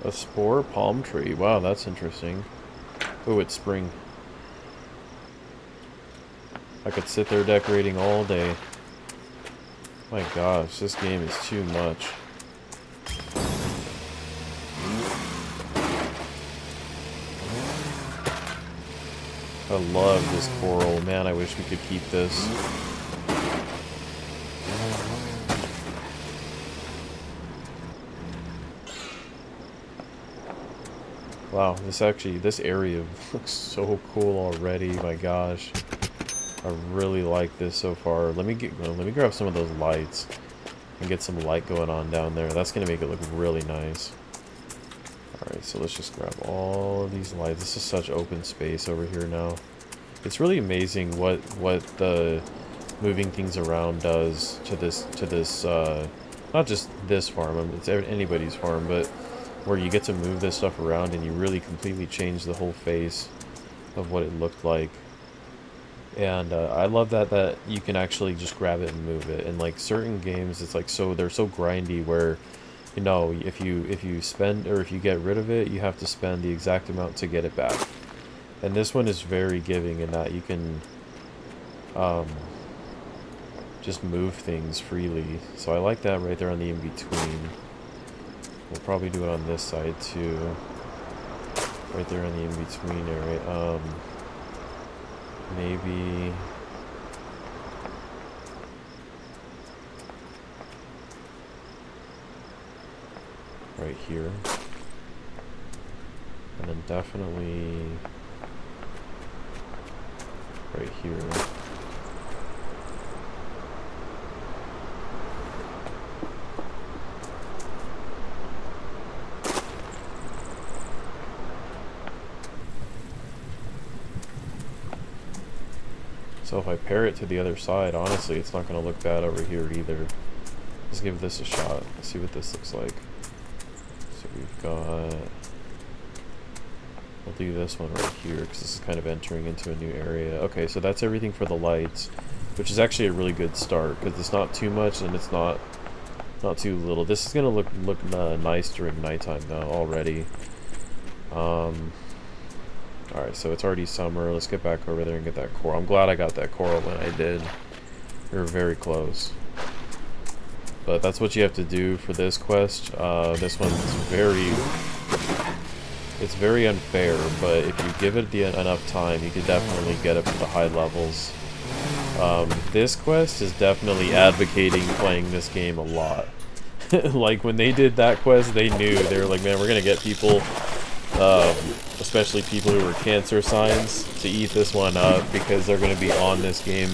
A spore palm tree. Wow, that's interesting. Oh, it's spring. I could sit there decorating all day. My gosh, this game is too much. I love this coral. Man, I wish we could keep this. Wow, this area looks so cool already. My gosh. I really like this so far. Let me grab some of those lights and get some light going on down there. That's going to make it look really nice. Alright, so let's just grab all of these lights. This is such open space over here now. It's really amazing what the moving things around does to this not just this farm, it's anybody's farm, but where you get to move this stuff around and you really completely change the whole face of what it looked like. And I love that you can actually just grab it and move it. And like certain games, it's like they're so grindy where, you know, if you spend or if you get rid of it, you have to spend the exact amount to get it back. And this one is very giving in that you can just move things freely. So I like that right there on the in-between. We'll probably do it on this side too. Right there on the in-between area. Maybe right here. And then definitely right here. So if I pair it to the other side, honestly, it's not going to look bad over here either. Let's give this a shot. Let's see what this looks like. So we've got... We'll do this one right here, because this is kind of entering into a new area. Okay, so that's everything for the lights, which is actually a really good start, because it's not too much and it's not too little. This is going to look nice during nighttime, though, already. Alright, so it's already summer. Let's get back over there and get that coral. I'm glad I got that coral when I did. We were very close. But that's what you have to do for this quest. This one's it's very unfair, but if you give it enough time, you can definitely get up to the high levels. This quest is definitely advocating playing this game a lot. Like, when they did that quest, they knew. They were like, man, we're gonna get people... especially people who are cancer signs, to eat this one up because they're going to be on this game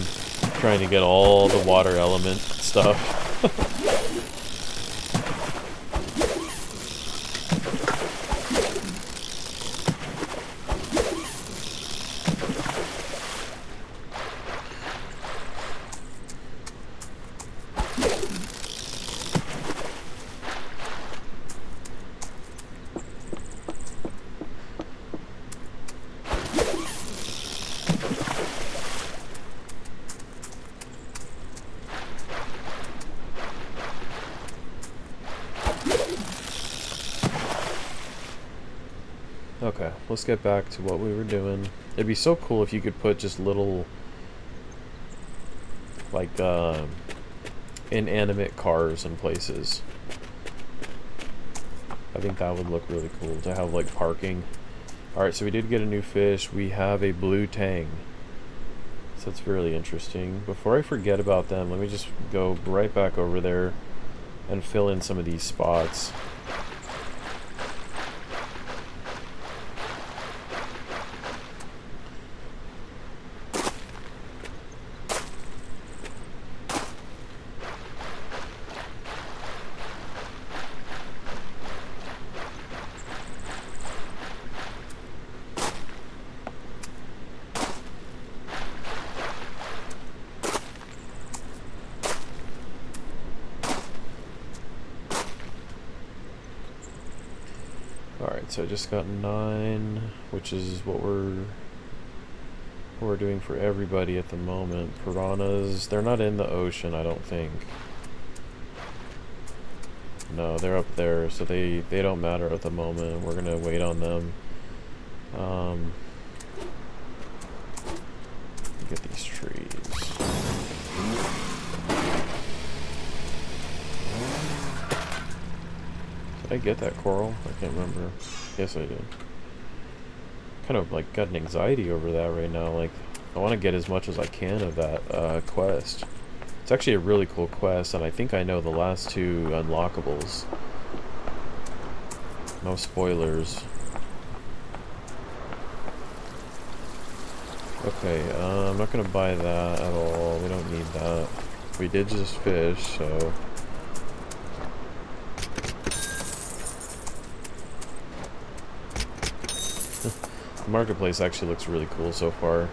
trying to get all the water element stuff. Okay, let's get back to what we were doing. It'd be so cool if you could put just little, like, inanimate cars in places. I think that would look really cool to have, like, parking. Alright, so we did get a new fish. We have a blue tang. So that's really interesting. Before I forget about them, let me just go right back over there and fill in some of these spots. Alright, so I just got 9, which is what we're doing for everybody at the moment. Piranhas, they're not in the ocean, I don't think. No, they're up there, so they don't matter at the moment. We're gonna wait on them. Get these trees. Did I get that coral? I can't remember. Yes, I did. Kind of like got an anxiety over that right now. Like, I want to get as much as I can of that quest. It's actually a really cool quest, and I think I know the last two unlockables. No spoilers. Okay, I'm not gonna buy that at all. We don't need that. We did just fish, so... The marketplace actually looks really cool so far.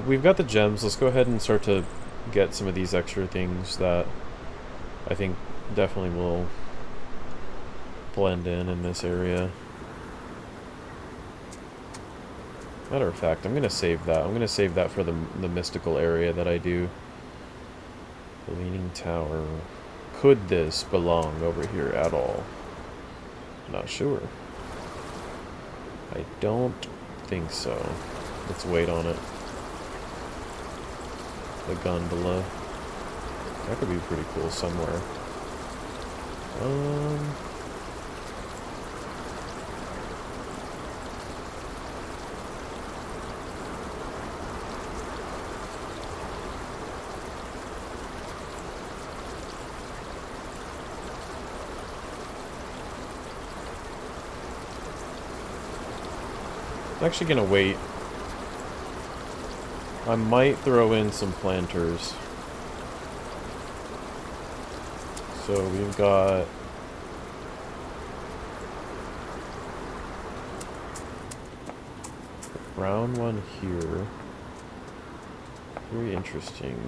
We've got the gems. Let's go ahead and start to get some of these extra things that I think definitely will blend in this area. Matter of fact, I'm going to save that. I'm going to save that for the mystical area that I do. The Leaning Tower. Could this belong over here at all? Not sure. I don't think so. Let's wait on it. The gondola. That could be pretty cool somewhere. I'm actually gonna wait. I might throw in some planters. So we've got a brown one here. Very interesting.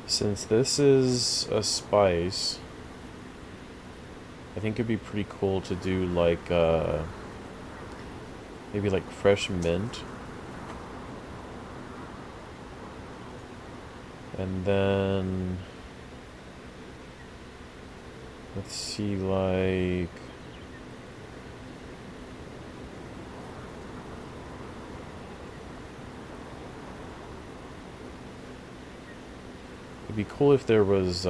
Since this is a spice, I think it'd be pretty cool to do like maybe like fresh mint. And then let's see, like it'd be cool if there was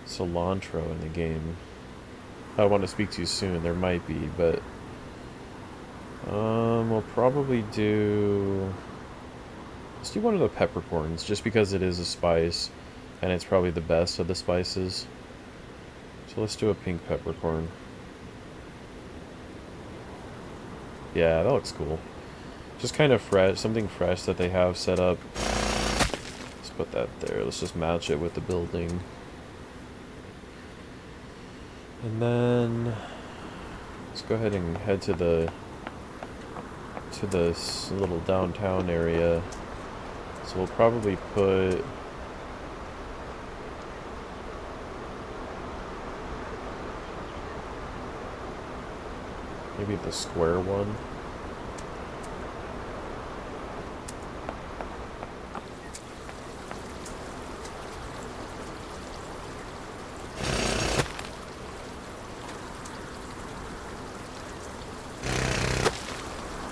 cilantro in the game. I don't want to speak too soon, there might be, but we'll probably do... Let's do one of the peppercorns, just because it is a spice, and it's probably the best of the spices. So let's do a pink peppercorn. Yeah, that looks cool. Just kind of fresh, something fresh that they have set up. Let's put that there. Let's just match it with the building. And then let's go ahead and head to this little downtown area. So we'll probably put maybe the square one.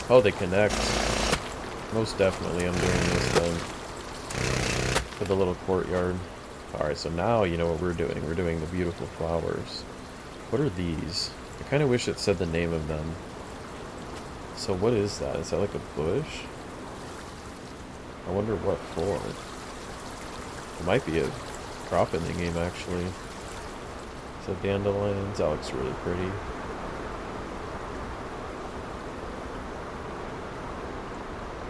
Oh, they connect. Most definitely I'm doing this then. For the little courtyard. Alright, so now you know what we're doing. We're doing the beautiful flowers. What are these? I kind of wish it said the name of them. So what is that? Is that like a bush? I wonder what for. It might be a crop in the game, actually. So dandelions. That looks really pretty.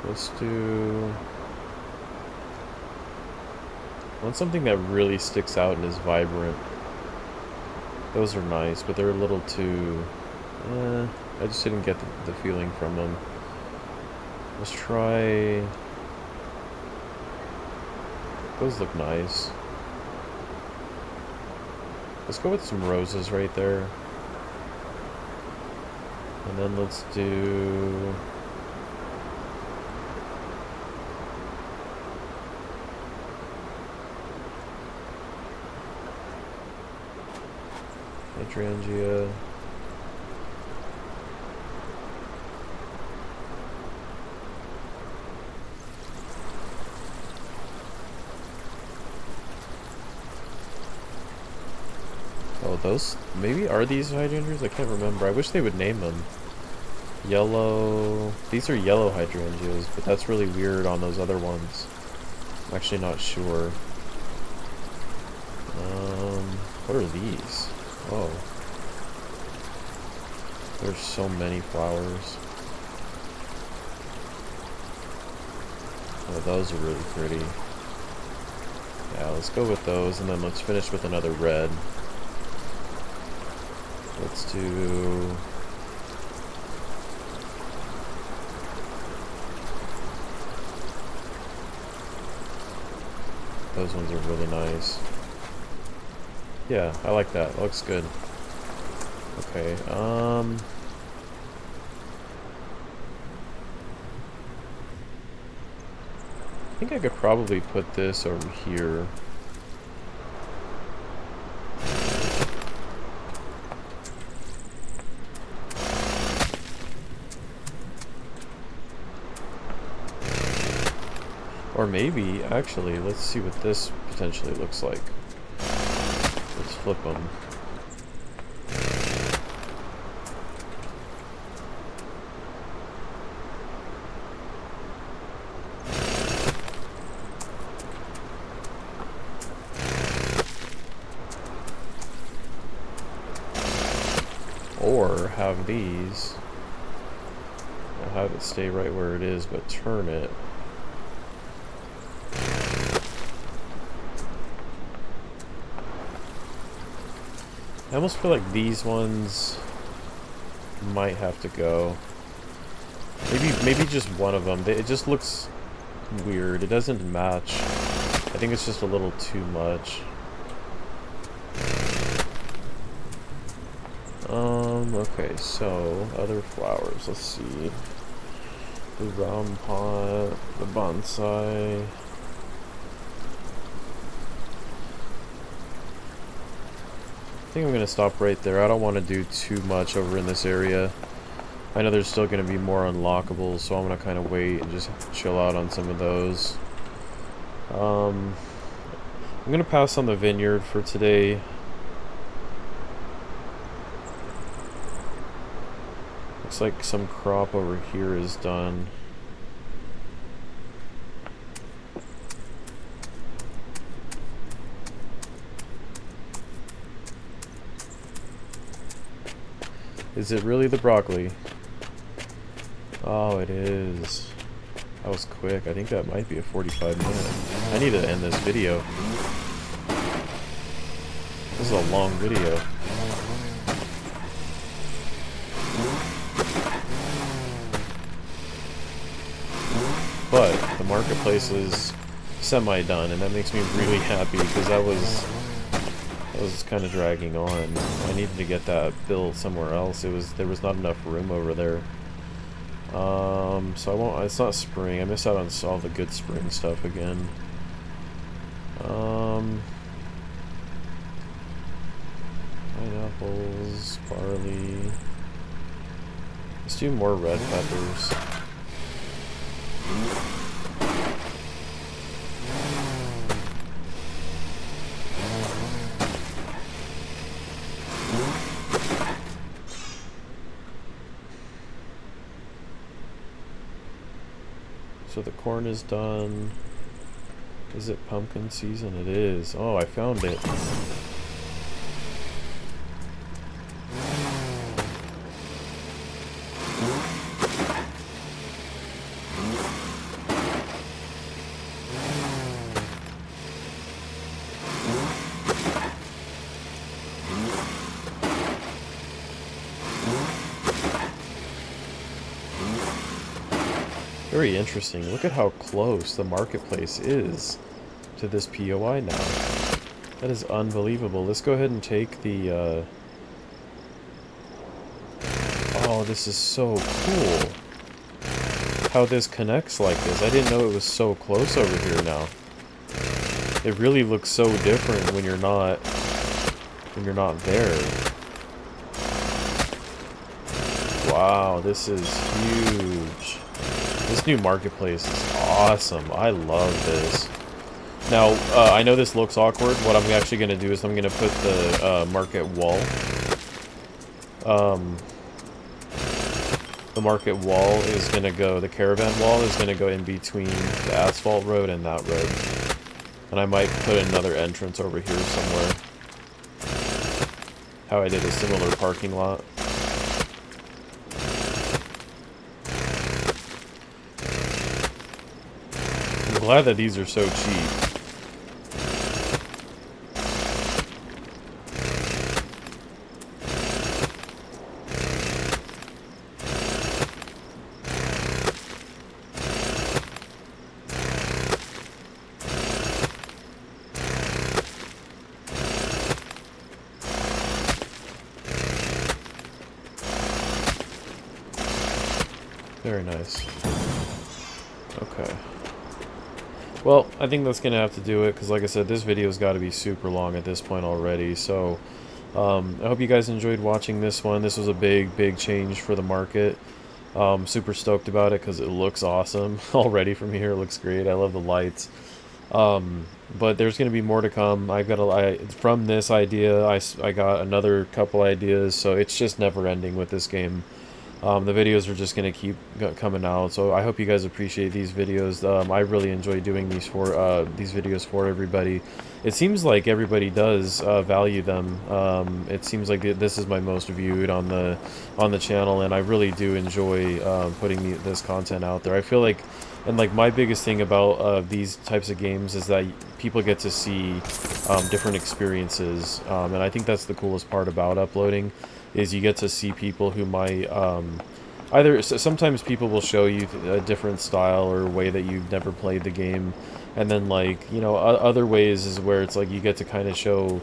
Let's do... I want something that really sticks out and is vibrant. Those are nice, but they're a little too... I just didn't get the feeling from them. Let's try... Those look nice. Let's go with some roses right there. And then let's do... hydrangea. Oh, those maybe are these hydrangeas? I can't remember. I wish they would name them. Yellow. These are yellow hydrangeas, but that's really weird on those other ones. I'm actually not sure. What are these? Oh. There's so many flowers. Oh, those are really pretty. Yeah, let's go with those, and then let's finish with another red. Let's do... Those ones are really nice. Yeah, I like that. Looks good. Okay, I think I could probably put this over here. Or maybe, actually, let's see what this potentially looks like. Let's flip them. Or have these. I'll have it stay right where it is, but turn it. I almost feel like these ones might have to go. Maybe just one of them. It just looks weird. It doesn't match. I think it's just a little too much. Okay, so other flowers. Let's see. The round pot, the bonsai. I think I'm going to stop right there. I don't want to do too much over in this area. I know there's still going to be more unlockables, so I'm going to kind of wait and just chill out on some of those. I'm going to pass on the vineyard for today. Looks like some crop over here is done. Is it really the broccoli? Oh, it is. That was quick. I think that might be a 45-minute. I need to end this video. This is a long video. But the marketplace is semi-done, and that makes me really happy because that was kind of dragging on. I needed to get that built somewhere else. There was not enough room over there. So I won't. It's not spring. I missed out on all the good spring stuff again. Pineapples, barley. Let's do more red peppers. So the corn is done. Is it pumpkin season? It is. Oh, I found it. Very interesting. Look at how close the marketplace is to this POI now. That is unbelievable. Let's go ahead and take the, Oh, this is so cool. How this connects like this. I didn't know it was so close over here now. It really looks so different when you're not there. Wow, this is huge. This new marketplace is awesome. I love this. Now, I know this looks awkward. What I'm actually going to do is I'm going to put the market wall. The market wall is going to go, the caravan wall is going to go in between the asphalt road and that road. And I might put another entrance over here somewhere. How I did a similar parking lot. I'm glad that these are so cheap. Very nice. Okay. Well, I think that's going to have to do it, because like I said, this video's got to be super long at this point already, so I hope you guys enjoyed watching this one. This was a big change for the market. Super stoked about it, because it looks awesome already from here. It looks great. I love the lights. But there's going to be more to come. From this idea, I got another couple ideas, so it's just never ending with this game. The videos are just going to keep coming out, so I hope you guys appreciate these videos. I really enjoy doing these videos for everybody. It seems like everybody does value them. It seems like this is my most viewed on the channel, and I really do enjoy putting this content out there. I feel like, and like my biggest thing about these types of games is that people get to see different experiences, and I think that's the coolest part about uploading. Is you get to see people who might sometimes people will show you a different style or way that you've never played the game, and then like, you know, other ways is where it's like you get to kind of show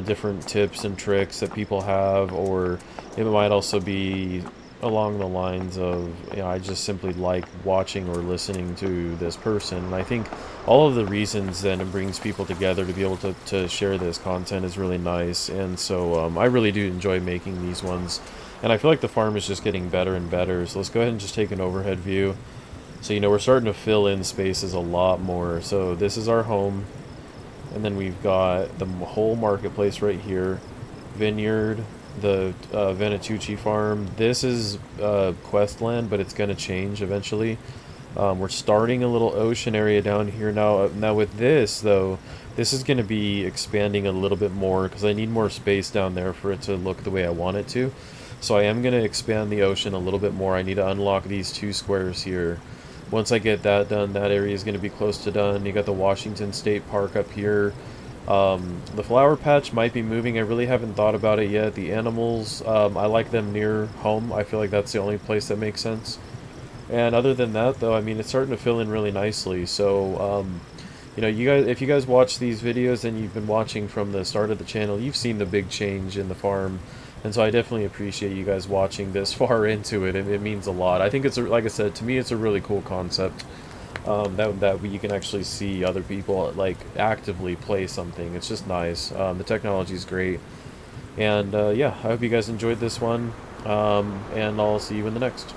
different tips and tricks that people have, or it might also be along the lines of, you know, I just simply like watching or listening to this person. And I think all of the reasons then it brings people together to be able to share this content is really nice. And so I really do enjoy making these ones, and I feel like the farm is just getting better and better. So let's go ahead and just take an overhead view. So, you know, we're starting to fill in spaces a lot more. So this is our home, and then we've got the whole marketplace right here, vineyard, the Venatucci farm. This is Questland, but it's going to change eventually. We're starting a little ocean area down here now. Now with this, though, this is going to be expanding a little bit more, because I need more space down there for it to look the way I want it to. So I am going to expand the ocean a little bit more. I need to unlock these 2 squares here. Once I get that done, that area is going to be close to done. You got the Washington State Park up here. The flower patch might be moving. I really haven't thought about it yet. The animals, I like them near home. I feel like that's the only place that makes sense. And other than that, though, I mean, it's starting to fill in really nicely. So, you know, you guys, if you guys watch these videos and you've been watching from the start of the channel, you've seen the big change in the farm. And so I definitely appreciate you guys watching this far into it. It means a lot. I think it's, like I said, to me, it's a really cool concept. That you can actually see other people like actively play something. It's just nice. The technology is great, and yeah, I hope you guys enjoyed this one, and I'll see you in the next.